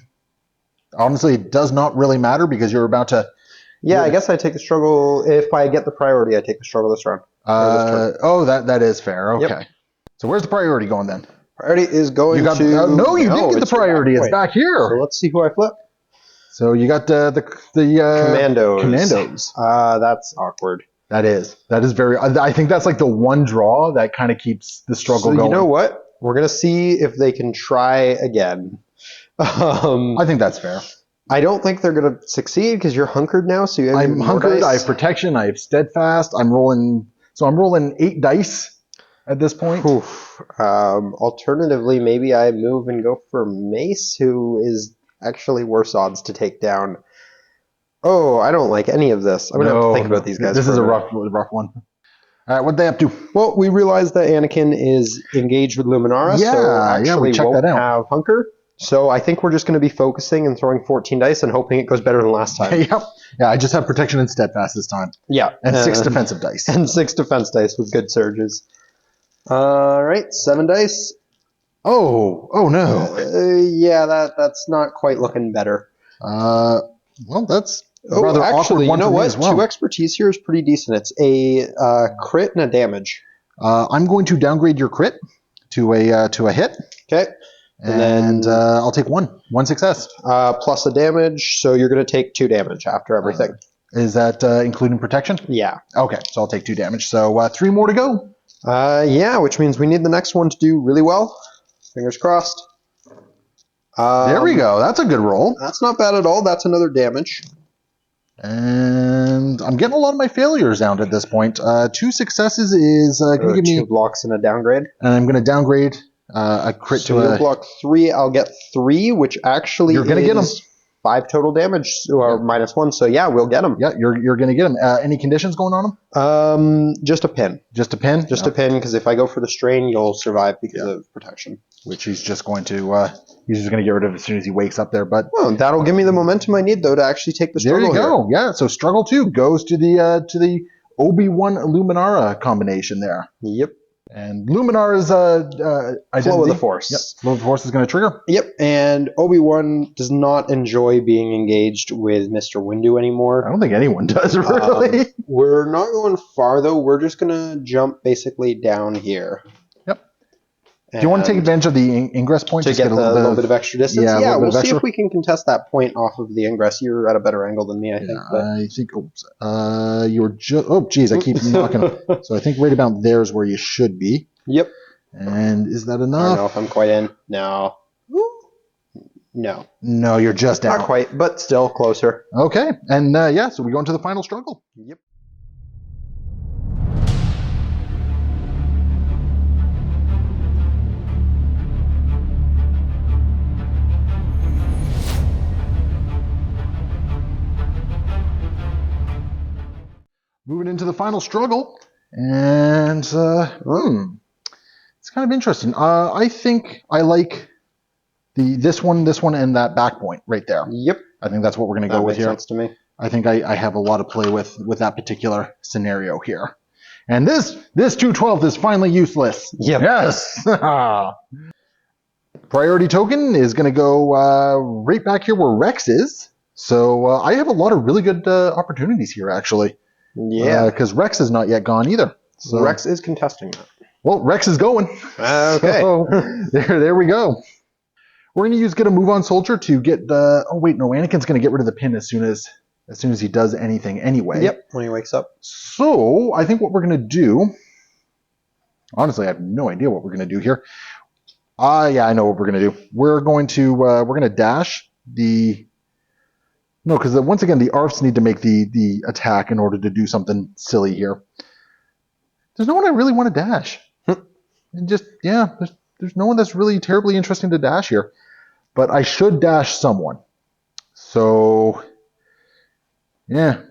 honestly, it does not really matter because you're about to. Yeah, I guess I take the struggle. If I get the priority, I take the struggle this round. That is fair. Okay. Yep. So where's the priority going then? Priority is going to. No, you didn't get the priority. It's back here. So let's see who I flip. So you got the Commandos. Commandos. That's awkward. That is very. I think that's like the one draw that kind of keeps the struggle going. You know what? We're gonna see if they can try again. I think that's fair. I don't think they're gonna succeed because you're hunkered now. So I'm hunkered. I have protection. I have steadfast. I'm rolling 8 dice at this point. Alternatively, maybe I move and go for Mace, who is actually worse odds to take down. Oh, I don't like any of this. I'm going to have to think about these guys. This is a rough one. All right, what they up to? Well, we realized that Anakin is engaged with Luminara, so actually we won't have Hunker. So I think we're just going to be focusing and throwing 14 dice and hoping it goes better than last time. Yep. Yeah, I just have protection and steadfast this time. Yeah. And 6 defensive dice. And 6 defense dice with good surges. All right, 7 dice. Oh no. Yeah, that's not quite looking better. Well, that's rather awkward one. You know what? Well. 2 expertise here is pretty decent. It's a crit and a damage. I'm going to downgrade your crit to a hit. Okay. And then I'll take 1 success. Plus a damage, so you're going to take 2 damage after everything. Is that including protection? Yeah. Okay, so I'll take 2 damage. So 3 more to go. Yeah, which means we need the next one to do really well. Fingers crossed. There we go. That's a good roll. That's not bad at all. That's another damage. And I'm getting a lot of my failures down at this point. 2 successes is going to give me 2 blocks and a downgrade. And I'm going to downgrade a crit so to a block 3. I'll get 3, which actually you're going to get them 5 total damage or minus 1. So yeah, we'll get them. Yeah, you're going to get them. Any conditions going on them? Just a pin. Just a pin. Just a pin because if I go for the strain, you'll survive because of protection. Which he's just going to get rid of as soon as he wakes up there. But that'll give me the momentum I need though to actually take the struggle. There you go. Yeah. So struggle 2 goes to the Obiwan Luminara combination there. Yep. And Luminara's Flow of the Force. Yep. Flow of the Force is going to trigger. Yep. And Obi-Wan does not enjoy being engaged with Mr. Windu anymore. I don't think anyone does really. We're not going far though. We're just going to jump basically down here. Do you want to take advantage of the ingress point to get a little bit of extra distance? Yeah, we'll see if we can contest that point off of the ingress. You're at a better angle than me, I think. I think. You're just. Oh, geez, I keep knocking. So I think right about there is where you should be. Yep. And is that enough? I don't know if I'm quite in. No. No, you're just out. Not quite, but still closer. Okay, and so we go into the final struggle. Yep. Moving into the final struggle, and it's kind of interesting. I think I like this one, and that back point right there. Yep. I think that's what we're going to go with here. That makes sense to me. I think I have a lot of play with that particular scenario here. And this 212 is finally useless. Yep. Yes. Priority token is going to go right back here where Rex is. So I have a lot of really good opportunities here, actually. Yeah. Because Rex is not yet gone either. So Rex is contesting that. Well, Rex is going. Okay. So, there we go. We're going to get a move on soldier to get the. Oh wait, no. Anakin's going to get rid of the pin as soon as he does anything anyway. Yep. When he wakes up. So I think what we're going to do Honestly, I have no idea what we're going to do here. Yeah, I know what we're going to do. We're going to dash the... No, because once again, the ARFs need to make the attack in order to do something silly here. There's no one I really want to dash. And just, yeah, there's no one that's really terribly interesting to dash here. But I should dash someone. So, yeah,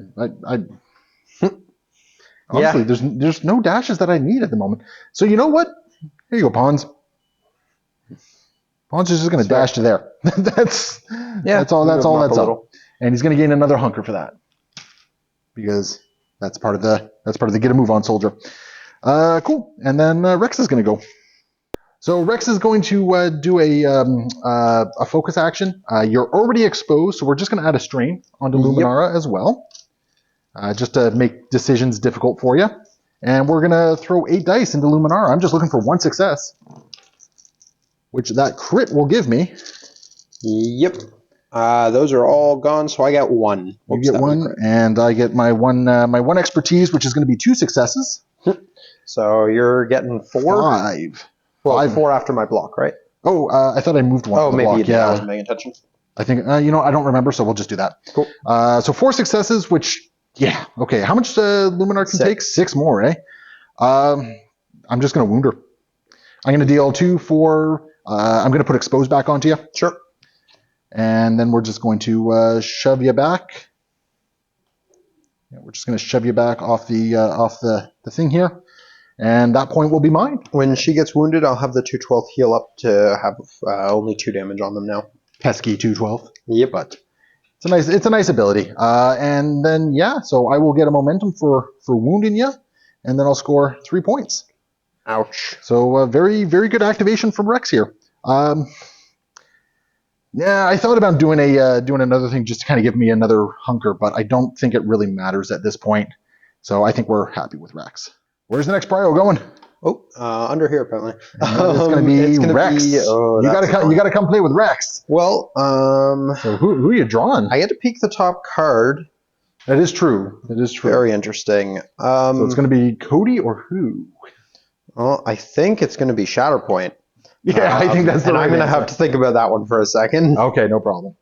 honestly, there's no dashes that I need at the moment. So you know what? Here you go, Pawns. Pawns is just going to dash to there. that's all that's up. And he's going to gain another hunker for that. Because that's part of the get a move on soldier. Cool. And then Rex is going to go. So Rex is going to do a focus action. You're already exposed, so we're just going to add a strain onto Luminara as well. Just to make decisions difficult for you. And we're going to throw 8 dice into Luminara. I'm just looking for 1 success. Which that crit will give me. Yep. Those are all gone, so I got 1. You get 1, and I get my one expertise, which is going to be 2 successes. So you're getting 4? 5. Well, 4 after my block, right? Oh, I thought I moved 1. Oh, maybe block. you did. Yeah. I wasn't paying attention. I think, I don't remember, so we'll just do that. Cool. So 4 successes, which, yeah, okay. How much Luminar can take? 6 more, eh? I'm just going to wound her. I'm going to deal 2 for... I'm going to put expose back onto you. Sure. And then we're just going to shove you back. Yeah, we're just going to shove you back off the thing here. And that point will be mine. When she gets wounded, I'll have the 212 heal up to have only 2 damage on them now. Pesky 212. Yep. But it's a nice ability. And then, yeah, so I will get a momentum for wounding you. And then I'll score 3 points. Ouch. So very, very good activation from Rex here. Yeah, I thought about doing another thing just to kind of give me another hunker, but I don't think it really matters at this point. So I think we're happy with Rex. Where's the next prio going? Oh, under here apparently. It's going to be Rex. You gotta come play with Rex. Well, so who are you drawing? I get to peek the top card. That is true. Very interesting. So it's going to be Cody or who? Well, I think it's going to be Shatterpoint. Yeah, I think that's the right I'm going to have to think about that one for a second. Okay, no problem.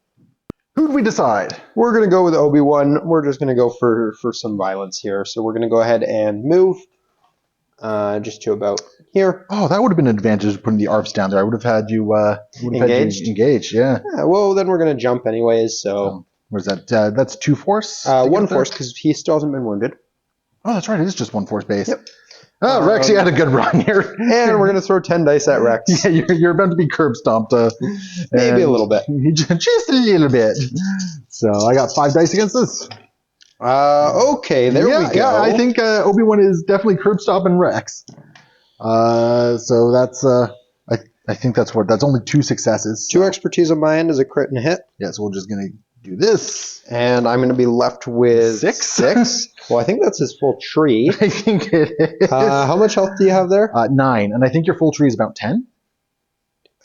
Who did we decide? We're going to go with Obiwan. We're just going to go for some violence here. So we're going to go ahead and move just to about here. Oh, that would have been an advantage putting the ARPs down there. I would have had you engaged. Yeah. Well, then we're going to jump anyways. So where's that? That's 2 force. 1 force because he still hasn't been wounded. Oh, that's right. It is just 1 force base. Yep. Oh, Rex, you had a good run here. And we're going to throw 10 dice at Rex. Yeah, you're about to be curb stomped. Maybe a little bit. Just a little bit. So I got 5 dice against this. Okay, there we go. Yeah, I think Obi-Wan is definitely curb stomping Rex. So that's I think that's only 2 successes. 2 expertise on my end is a crit and a hit. Yeah, so we're just gonna do this. And I'm gonna be left with 6. Well, I think that's his full tree. I think it is. How much health do you have there? 9, and I think your full tree is about 10.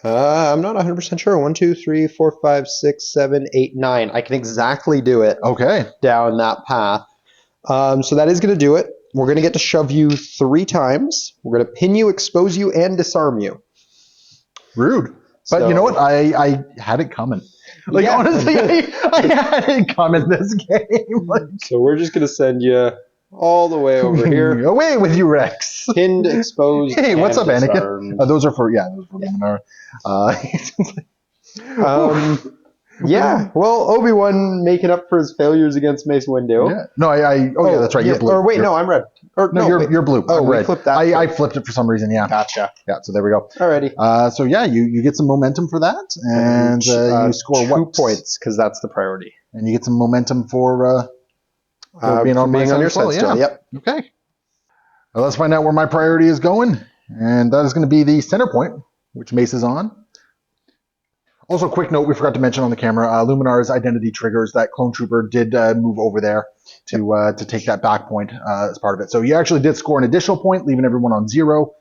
I'm not 100% sure. 1, 2, 3, 4, 5, 6, 7, 8, 9. I can exactly do it. Okay. Down that path. So that is going to do it. We're going to get to shove you 3 times. We're going to pin you, expose you, and disarm you. Rude. But you know what? I had it coming. Like, yeah. Honestly, I had it coming this game. So we're just going to send you all the way over here. Away with you, Rex. Pinned, exposed, Hey, what's up, disarmed. Anakin? Those are for Luminara. Yeah, well, Obi-Wan making up for his failures against Mace Windu. Yeah. No, yeah, that's right. You're blue. Or wait, no, I'm red. Or, no, you're blue. Oh, I'm we red. flipped that. I flipped it for some reason, yeah. Gotcha. Yeah, so there we go. Alrighty. So yeah, you get some momentum for that, and you score 2 points, because that's the priority. And you get some momentum for being on your side still. Yep. Okay. Well, let's find out where my priority is going, and that is going to be the center point, which Mace is on. Also, quick note, we forgot to mention on the camera, Luminar's identity triggers. That clone trooper did move over there to take that back point as part of it. So you actually did score an additional point, leaving everyone on 0.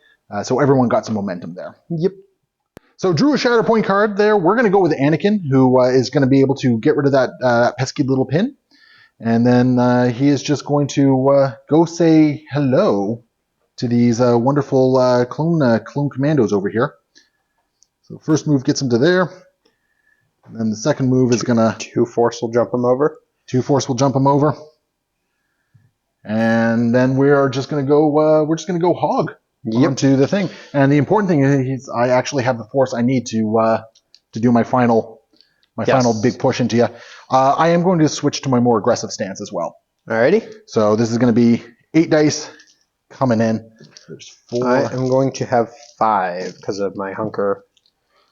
So everyone got some momentum there. Yep. So drew a Shatterpoint card there. We're going to go with Anakin, who is going to be able to get rid of that pesky little pin. And then he is just going to go say hello to these wonderful clone commandos over here. So first move gets him to there. And then the second move is gonna 2 force will jump him over. 2 force will jump him over. And then we're just gonna go hog onto the thing. And the important thing is I actually have the force I need to do my final big push into you. I am going to switch to my more aggressive stance as well. Alrighty. So this is going to be 8 dice coming in. There's 4. I am going to have 5 because of my hunker.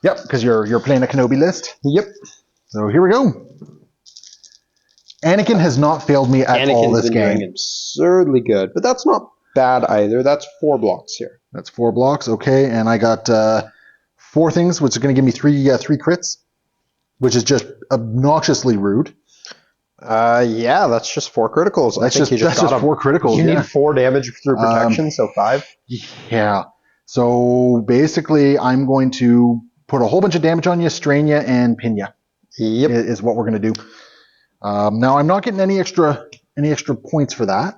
Yep, because you're playing a Kenobi list. Yep. So here we go. Anakin has not failed me at all this game. Anakin's been doing absurdly good, but that's not bad either. That's 4 blocks here. That's 4 blocks, okay. And I got 4 things, which is going to give me 3 crits, which is just obnoxiously rude. Yeah, that's just 4 criticals. That's just 4 criticals. You need 4 damage through protection, so 5. Yeah. So basically, I'm going to put a whole bunch of damage on you, strain you, and pin you. Yep. Is what we're going to do. Now, I'm not getting any extra points for that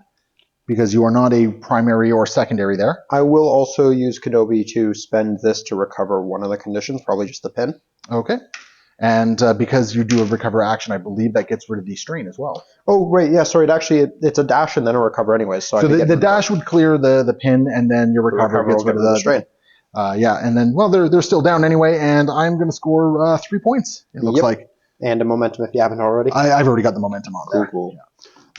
because you are not a primary or secondary there. I will also use Kenobi to spend this to recover one of the conditions, probably just the pin. Okay. And because you do a recover action, I believe that gets rid of the strain as well. Oh, right. Yeah, sorry. It's a dash and then a recover anyways. So the dash would clear the pin, and then your recover gets rid of the strain. Yeah, and then, well, they're still down anyway, and I'm going to score 3 points, it looks like. And a momentum if you haven't already. I've already got the momentum on there. Cool. Yeah.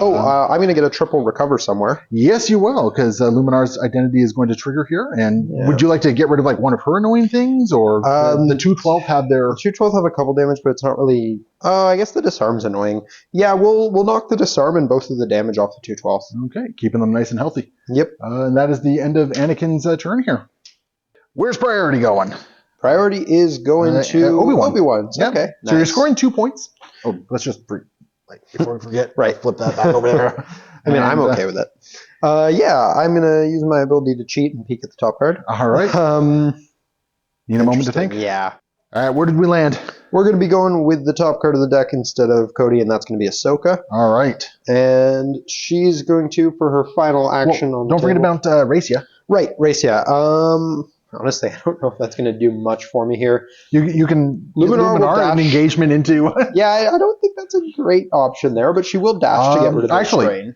Oh, I'm going to get a triple recover somewhere. Yes, you will, because Luminara's identity is going to trigger here. And would you like to get rid of like one of her annoying things, or the 212 have their? 212 have a couple damage, but it's not really. I guess the disarm's annoying. Yeah, we'll knock the disarm and both of the damage off the 212. Okay, keeping them nice and healthy. Yep. And that is the end of Anakin's turn here. Where's priority going? Priority is going to Obiwan. Obiwan. Yeah. Okay. So you're scoring 2 points. Oh, let's just before we forget, flip that back over there. I mean, I'm okay with it. Yeah, I'm going to use my ability to cheat and peek at the top card. All right. Need a moment to think? Yeah. All right, where did we land? We're going to be going with the top card of the deck instead of Cody, and that's going to be Ahsoka. All right. And she's going to, for her final action on the don't forget about Racia. Right, Racia. Honestly, I don't know if that's going to do much for me here. You can Luminara an engagement into. Yeah, I don't think that's a great option there, but she will dash to get rid of the strain.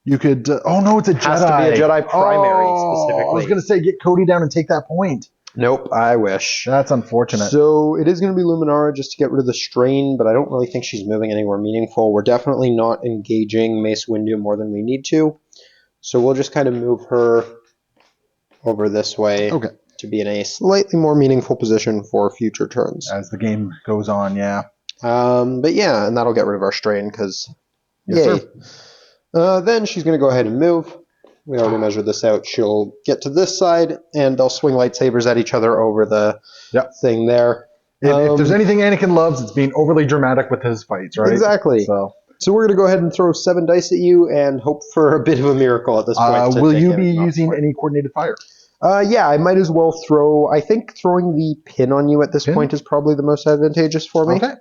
You could. Oh no, it's a Jedi. Has to be a Jedi primary specifically. I was going to say get Cody down and take that point. Nope, I wish. That's unfortunate. So it is going to be Luminara just to get rid of the strain, but I don't really think she's moving anywhere meaningful. We're definitely not engaging Mace Windu more than we need to, so we'll just kind of move her over this way. Okay. To be in a slightly more meaningful position for future turns. As the game goes on, yeah. But yeah, and that'll get rid of our strain, because yay. Then she's going to go ahead and move. We already measured this out. She'll get to this side, and they'll swing lightsabers at each other over the thing there. If there's anything Anakin loves, it's being overly dramatic with his fights, right? Exactly. So we're going to go ahead and throw 7 dice at you and hope for a bit of a miracle at this point. Will you be using any coordinated fire? Yeah, I might as well throw. I think throwing the pin on you at this point is probably the most advantageous for me. Okay.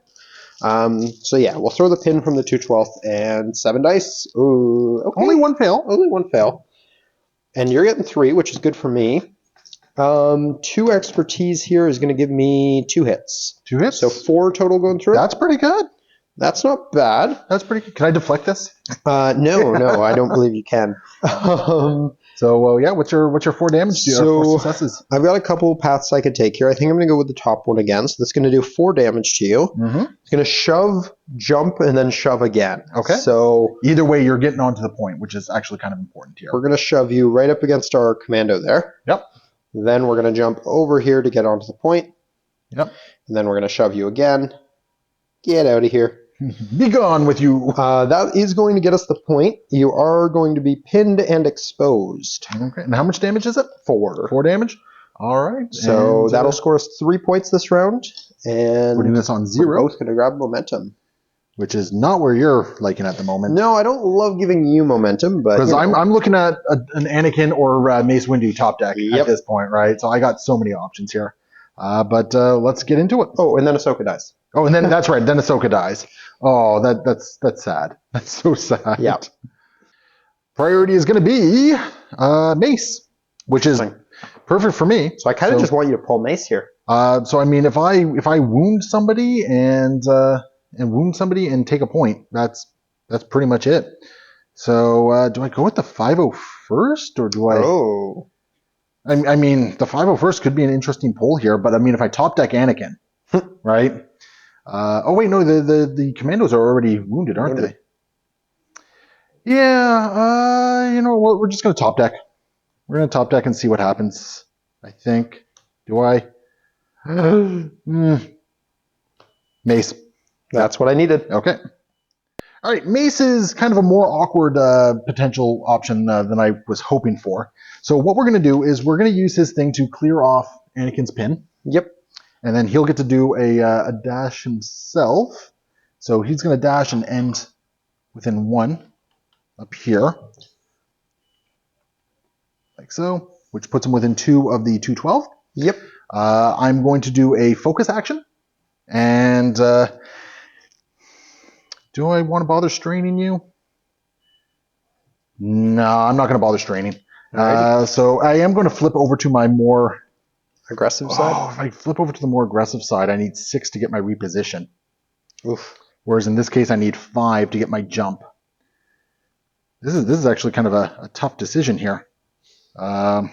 So yeah, we'll throw the pin from the 212th and 7 dice. Ooh, okay. Only 1 fail. Only 1 fail. And you're getting 3, which is good for me. 2 expertise here is going to give me 2 hits. 2 hits? So 4 total going through. That's pretty good. That's not bad. That's pretty good. Can I deflect this? No, I don't believe you can. So, yeah, what's your 4 damage? So 4 successes? I've got a couple paths I could take here. I think I'm going to go with the top one again. So that's going to do 4 damage to you. Mm-hmm. It's going to shove, jump, and then shove again. Okay. So either way, you're getting onto the point, which is actually kind of important here. We're going to shove you right up against our commando there. Yep. Then we're going to jump over here to get onto the point. Yep. And then we're going to shove you again. Get out of here. Be gone with you. That is going to get us the point. You are going to be pinned and exposed. Okay. And how much damage is it? 4. 4 damage? All right. So that'll score us 3 points this round. And putting this on 0. We're both going to grab momentum. Which is not where you're liking at the moment. No, I don't love giving you momentum, but because I'm looking at an Anakin or Mace Windu top deck at this point, right? So I got so many options here. But let's get into it. Oh, and then Ahsoka dies. Oh, and then that's right. Then Ahsoka dies. Oh, that's sad. That's so sad. Yeah. Priority is going to be Mace. which is perfect for me. So I kind of just want you to pull Mace here. So I mean, if I wound somebody and take a point, that's pretty much it. So do I go with the 501st or do I? Oh. I mean, the 501st could be an interesting pull here, but I mean, if I top deck Anakin, right? Oh wait, no, the commandos are already wounded, aren't they? Yeah. You know what? We're just gonna top deck. We're gonna top deck and see what happens. I think. Do I? Mace. That's what I needed. Okay. All right. Mace is kind of a more awkward potential option than I was hoping for. So what we're going to do is we're going to use his thing to clear off Anakin's pin. Yep. And then he'll get to do a dash himself. So he's going to dash and end within 1 up here. Like so. Which puts him within 2 of the 212. Yep. I'm going to do a focus action. And do I want to bother straining you? No, I'm not going to bother straining. So I am going to flip over to my more aggressive side. Oh, if I flip over to the more aggressive side, I need 6 to get my reposition. Oof. Whereas in this case, I need 5 to get my jump. This is actually kind of a tough decision here. And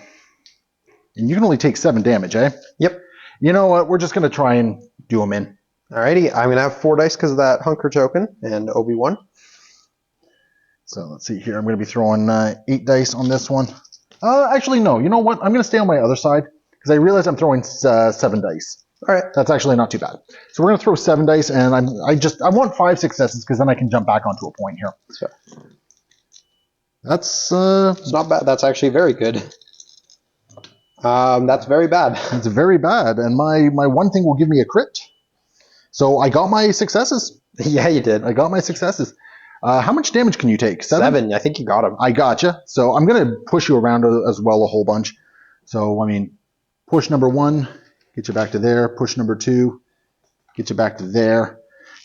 you can only take 7 damage, eh? Yep. You know what? We're just going to try and do them in. Alrighty, I'm going to have 4 dice because of that hunker token and Obi-Wan. So let's see here. I'm going to be throwing 8 dice on this one. Actually, no. You know what? I'm going to stay on my other side because I realize I'm throwing 7 dice. All right. That's actually not too bad. So we're going to throw 7 dice, and I want 5 successes because then I can jump back onto a point here. So, that's it's not bad. That's actually very good. That's very bad. It's very bad, and my one thing will give me a crit. So I got my successes. Yeah, you did. I got my successes. How much damage can you take? 7. I think you got him. I gotcha. So I'm going to push you around as well a whole bunch. So, I mean, push number 1, get you back to there. Push number 2, get you back to there.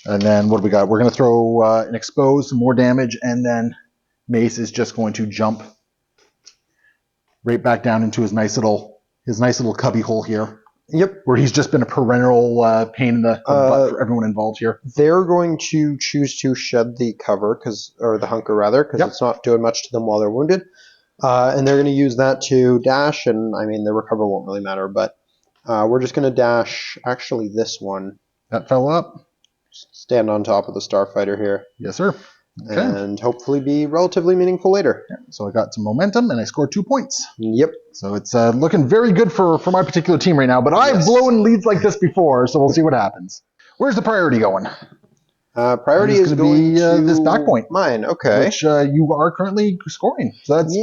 And then what do we got? We're going to throw an expose, some more damage, and then Mace is just going to jump right back down into his nice little cubby hole here. Yep. Where he's just been a perennial pain in the butt for everyone involved here. They're going to choose to shed the cover, or the hunker rather, because it's not doing much to them while they're wounded. And they're going to use that to dash, and I mean, the recover won't really matter, but we're just going to dash, actually this one. That fell up. Stand on top of the starfighter here. Yes, sir. Okay. And hopefully be relatively meaningful later. Yeah, so I got some momentum, and I scored 2 points. Yep. So it's looking very good for my particular team right now, but I've blown leads like this before, so we'll see what happens. Where's the priority going? Priority is going to this back point. Mine, okay. Which you are currently scoring. So that's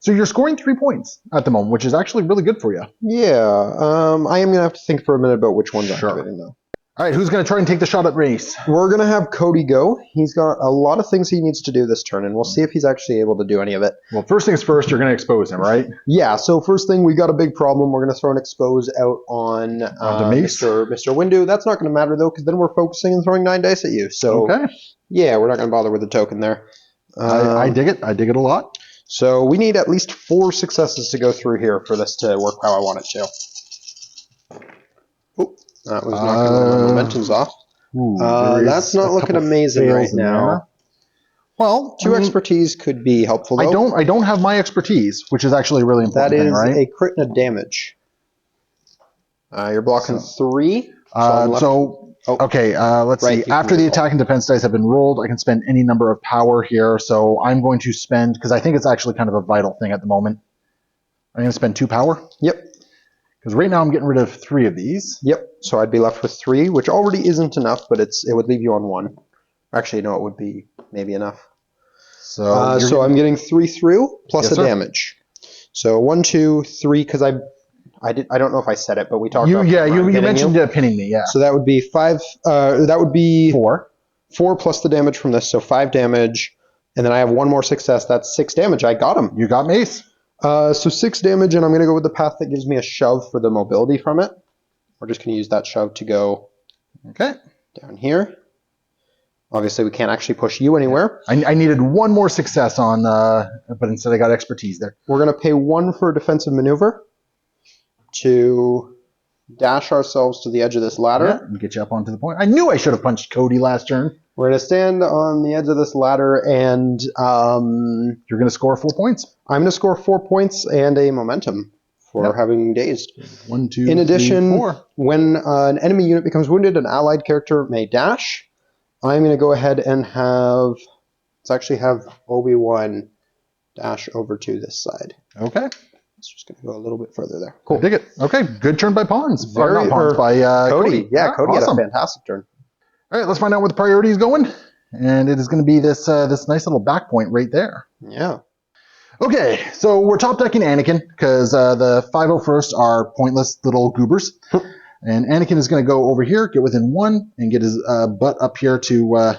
So you're scoring 3 points at the moment, which is actually really good for you. Yeah. I am going to have to think for a minute about which one's activating, though. All right, who's going to try and take the shot at Mace? We're going to have Cody go. He's got a lot of things he needs to do this turn, and we'll see if he's actually able to do any of it. Well, first things first, you're going to expose him, right? Yeah, so first thing, we got a big problem. We're going to throw an expose out on Mace? Mr. Windu. That's not going to matter, though, because then we're focusing and throwing 9 dice at you. So, yeah, we're not going to bother with the token there. I dig it. I dig it a lot. So we need at least 4 successes to go through here for this to work how I want it to. Oh, that was knocking my momentum's off. Ooh, that's not looking amazing right now. Well, 2 expertise could be helpful, though. I don't have my expertise, which is actually a really important thing, right? That is a crit and a damage. You're blocking 3. Okay, let's see. After the attack and defense dice have been rolled, I can spend any number of power here. So I'm going to spend, because I think it's actually kind of a vital thing at the moment. I'm going to spend 2 power. Yep. Because right now I'm getting rid of 3 of these. Yep. So I'd be left with 3, which already isn't enough, but it would leave you on 1. Actually, no, it would be maybe enough. So I'm getting 3 through plus a damage. So 1, 2, 3. Because I don't know if I said it, but we talked about you mentioned pinning me. Yeah. So that would be 5. That would be 4. 4 plus the damage from this, so 5 damage, and then I have 1 more success. That's 6 damage. I got him. You got Mace. So 6 damage, and I'm going to go with the path that gives me a shove for the mobility from it. We're just going to use that shove to go down here. Obviously, we can't actually push you anywhere. I needed one more success on, but instead I got expertise there. We're going to pay 1 for a defensive maneuver to dash ourselves to the edge of this ladder. Yeah, and get you up onto the point. I knew I should have punched Cody last turn. We're going to stand on the edge of this ladder, and you're going to score 4 points. I'm going to score 4 points and a momentum for having dazed. 1, 2, In addition, 3, 4. when an enemy unit becomes wounded, an allied character may dash. I'm going to go ahead and let's actually have Obiwan dash over to this side. Okay. It's just going to go a little bit further there. Cool. I dig it. Okay, good turn by Pawns. Very, not Pawns, by Cody. Yeah, Cody awesome. had a fantastic turn. All right, let's find out where the priority is going. And it is going to be this this nice little back point right there. Yeah. Okay, so we're top decking Anakin because the 501st are pointless little goobers. And Anakin is going to go over here, get within 1, and get his butt up here to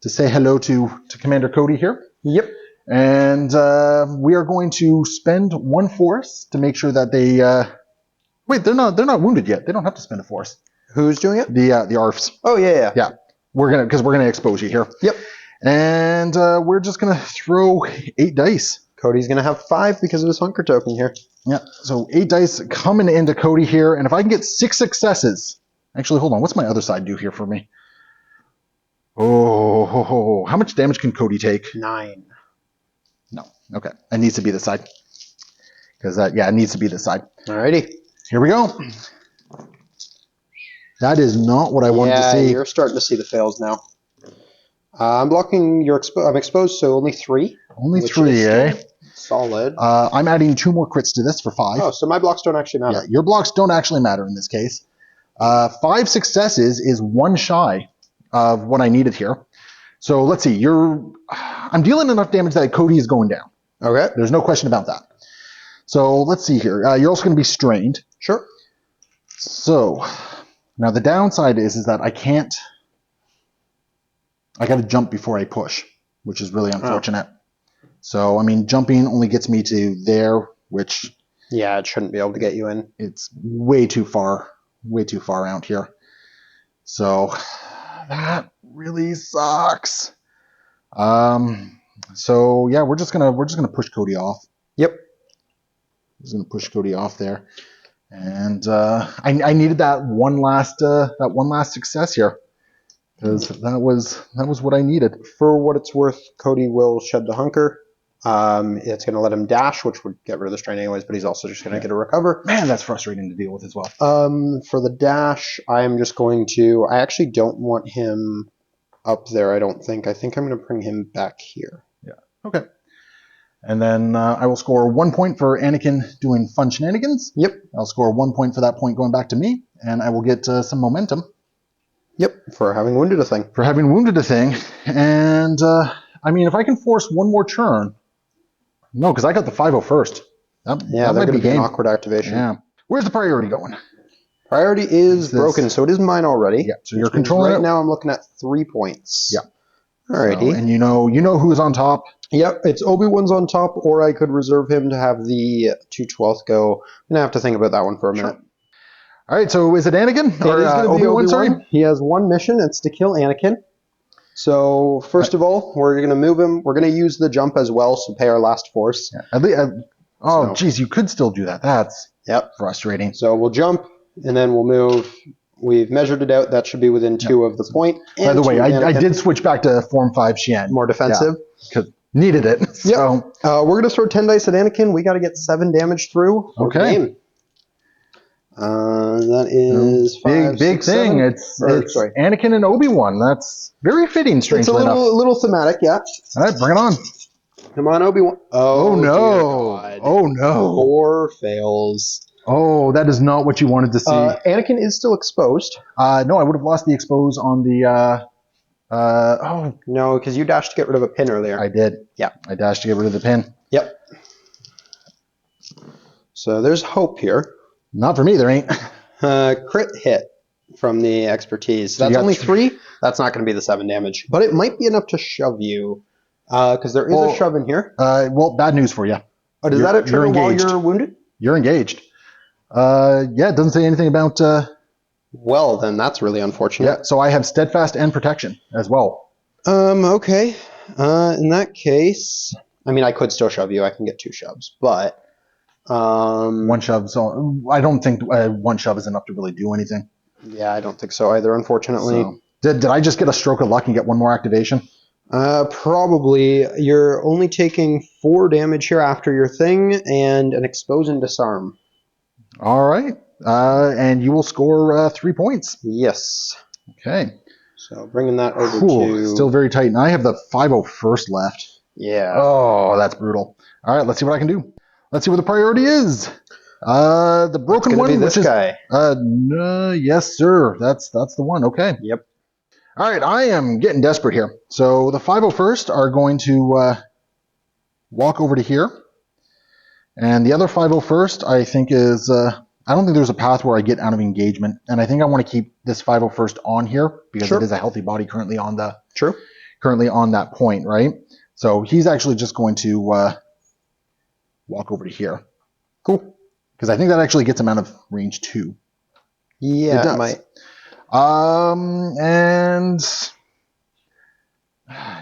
say hello to Commander Cody here. Yep. And we are going to spend 1 force to make sure that they. Wait, they're not wounded yet. They don't have to spend a force. Who's doing it? The ARFs. Oh yeah. Yeah. We're gonna expose you here. Yep. And we're just gonna throw 8 dice. Cody's gonna have 5 because of his hunker token here. Yeah. So 8 dice coming into Cody here, and if I can get 6 successes. Actually, hold on. What's my other side do here for me? Oh, how much damage can Cody take? 9. No. Okay. It needs to be this side. Because it needs to be this side. Alrighty. Here we go. That is not what I wanted to see. You're starting to see the fails now. I'm blocking your I'm exposed, so only 3. Only 3, eh? Solid. I'm adding 2 more crits to this for 5. Oh, so my blocks don't actually matter. Yeah, your blocks don't actually matter in this case. 5 successes is 1 shy of what I needed here. So let's see. I'm dealing enough damage that Cody is going down. Okay. There's no question about that. So let's see here. You're also going to be strained. Sure. So now the downside is that I got to jump before I push, which is really unfortunate. Oh. So, I mean, jumping only gets me to there, which... Yeah, it shouldn't be able to get you in. It's way too far out here. So, that really sucks. So, yeah, we're just gonna push Cody off. Yep. Just gonna push Cody off there. And I needed that one last success here. Because that was what I needed. For what it's worth, Cody will shed the hunker. It's going to let him dash, which would get rid of the strain anyways, but he's also just going to get a recover. Man, that's frustrating to deal with as well. For the dash, I'm just going to... I actually don't want him up there, I don't think. I think I'm going to bring him back here. Yeah, okay. And then I will score 1 point for Anakin doing fun shenanigans. Yep. I'll score 1 point for that point going back to me, and I will get some momentum. Yep, for having wounded a thing. For having wounded a thing. And, I mean, if I can force 1 more turn... No, because I got the 501st. That might be an awkward activation. Yeah. Where's the priority going? Priority is broken, so it is mine already. Yeah, so you're controlling right it. now I'm looking at 3 points. Yeah. Alrighty. So, and you know who's on top? Yep, it's Obi-Wan's on top, or I could reserve him to have the 2/12th go. I'm going to have to think about that one for a minute. Sure. All right, so is it Anakin? Or Obi-Wan, sorry? He has 1 mission. It's to kill Anakin. So, first of all, we're going to move him. We're going to use the jump as well, so pay our last force. Yeah. Geez, you could still do that. That's frustrating. So, we'll jump, and then we'll move. We've measured it out. That should be within 2 of the point. By the way, I did switch back to Form 5 Xian. More defensive. Because needed it. So. Yep. We're going to throw 10 dice at Anakin. We got to get 7 damage through. Okay. That is big thing. It's Anakin and Obi-Wan. That's very fitting, strangely enough. It's a little thematic, yeah. All right, bring it on. Come on, Obi-Wan. Oh no. Oh no. 4 fails. Oh, that is not what you wanted to see. Anakin is still exposed. No, I would have lost the expose on the... No, because you dashed to get rid of a pin earlier. I did. Yeah. I dashed to get rid of the pin. Yep. So there's hope here. Not for me, there ain't. Crit hit from the expertise. That's only 3. That's not going to be the 7 damage. But it might be enough to shove you. Because there is a shove in here. Well, bad news for you. Oh, does that trigger while you're wounded? You're engaged. Yeah, it doesn't say anything about... Well, then that's really unfortunate. Yeah, so I have steadfast and protection as well. Okay. In that case, I mean, I could still shove you. I can get 2 shoves, but One shove. So I don't think one shove is enough to really do anything. yeah, I don't think so either. Unfortunately. So did I just get a stroke of luck and get one more activation? Probably. You're only taking 4 damage here after your thing and an expose and disarm. All right. And you will score 3 points. Yes. Okay. So bringing that over Whew, to... still very tight. And I have the 501st left. Yeah. Oh, that's brutal. All right, let's see what I can do. Let's see what the priority is. The broken one, be this which is guy. yes, sir. That's the one. Okay. Yep. All right, I am getting desperate here. So the 501st are going to walk over to here, and the other 501st I think is. I don't think there's a path where I get out of engagement, and I think I want to keep this 501st on here because it is a healthy body currently on the currently on that point, right? So he's actually just going to walk over to here. Cool. Because I think that actually gets him out of range 2. Yeah, it does. It might. And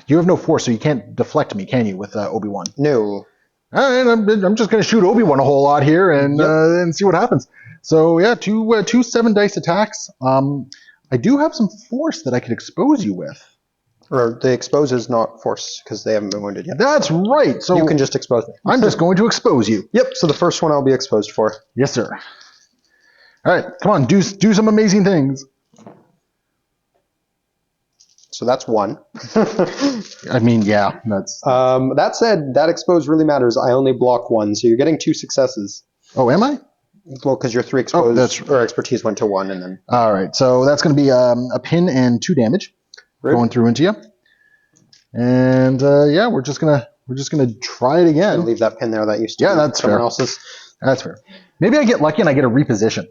you have no force, so you can't deflect me, can you, with Obi-Wan? No. All right, I'm just going to shoot Obi-Wan a whole lot here and see what happens. So yeah, two 7-dice attacks. I do have some force that I could expose you with. Or the expose is not force because they haven't been wounded yet. That's right. So you can just expose me. I'm just going to expose you. Yep. So the first one I'll be exposed for. Yes, sir. All right, come on, do some amazing things. So that's 1. I mean, yeah, that's. That said, that expose really matters. I only block 1, so you're getting 2 successes. Oh, am I? Well, because your 3 exposed or expertise went to 1, and then. All right, so that's going to be a pin and 2 damage going through into you. And yeah, we're just gonna try it again. Leave that pin there that used to. Yeah, that's fair. Else's. That's fair. Maybe I get lucky and I get a reposition.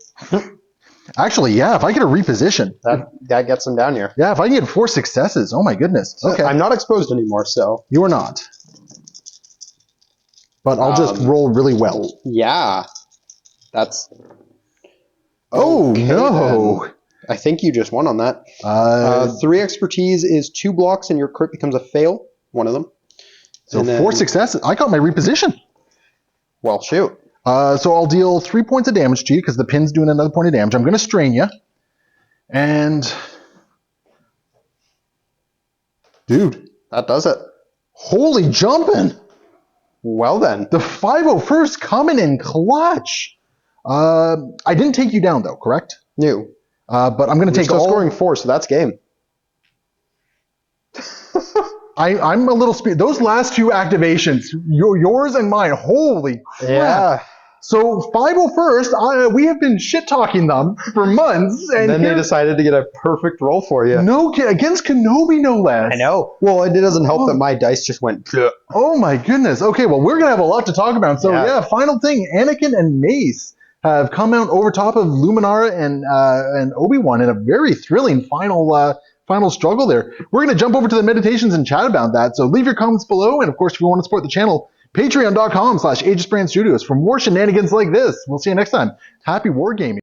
Actually, yeah, if I get a reposition, that gets them down here. Yeah, if I can get 4 successes, oh my goodness. Okay, I'm not exposed anymore, so you are not. But I'll just roll really well. Yeah, that's. Oh okay, no! Then. I think you just won on that. 3 expertise is 2 blocks, and your crit becomes a fail. One of them. So then, 4 successes. I got my reposition. Well, shoot. So I'll deal 3 points of damage to you because the pin's doing another point of damage. I'm going to strain you. And... dude. That does it. Holy jumping. Well then. The 501st coming in clutch. I didn't take you down though, correct? No. But I'm going to take all... scoring 4, so that's game. I'm a little speed. Those last 2 activations, yours and mine, holy crap. Yeah. So 501st, we have been shit-talking them for months. And then they decided to get a perfect roll for you. No, against Kenobi, no less. I know. Well, it doesn't help that my dice just went... Oh my goodness. Okay, well, we're going to have a lot to talk about. So yeah, final thing, Anakin and Mace have come out over top of Luminara and Obiwan in a very thrilling final struggle there. We're going to jump over to the meditations and chat about that. So leave your comments below. And of course, if you want to support the channel, patreon.com/AegisBrand Studios for more shenanigans like this. We'll see you next time. Happy wargaming.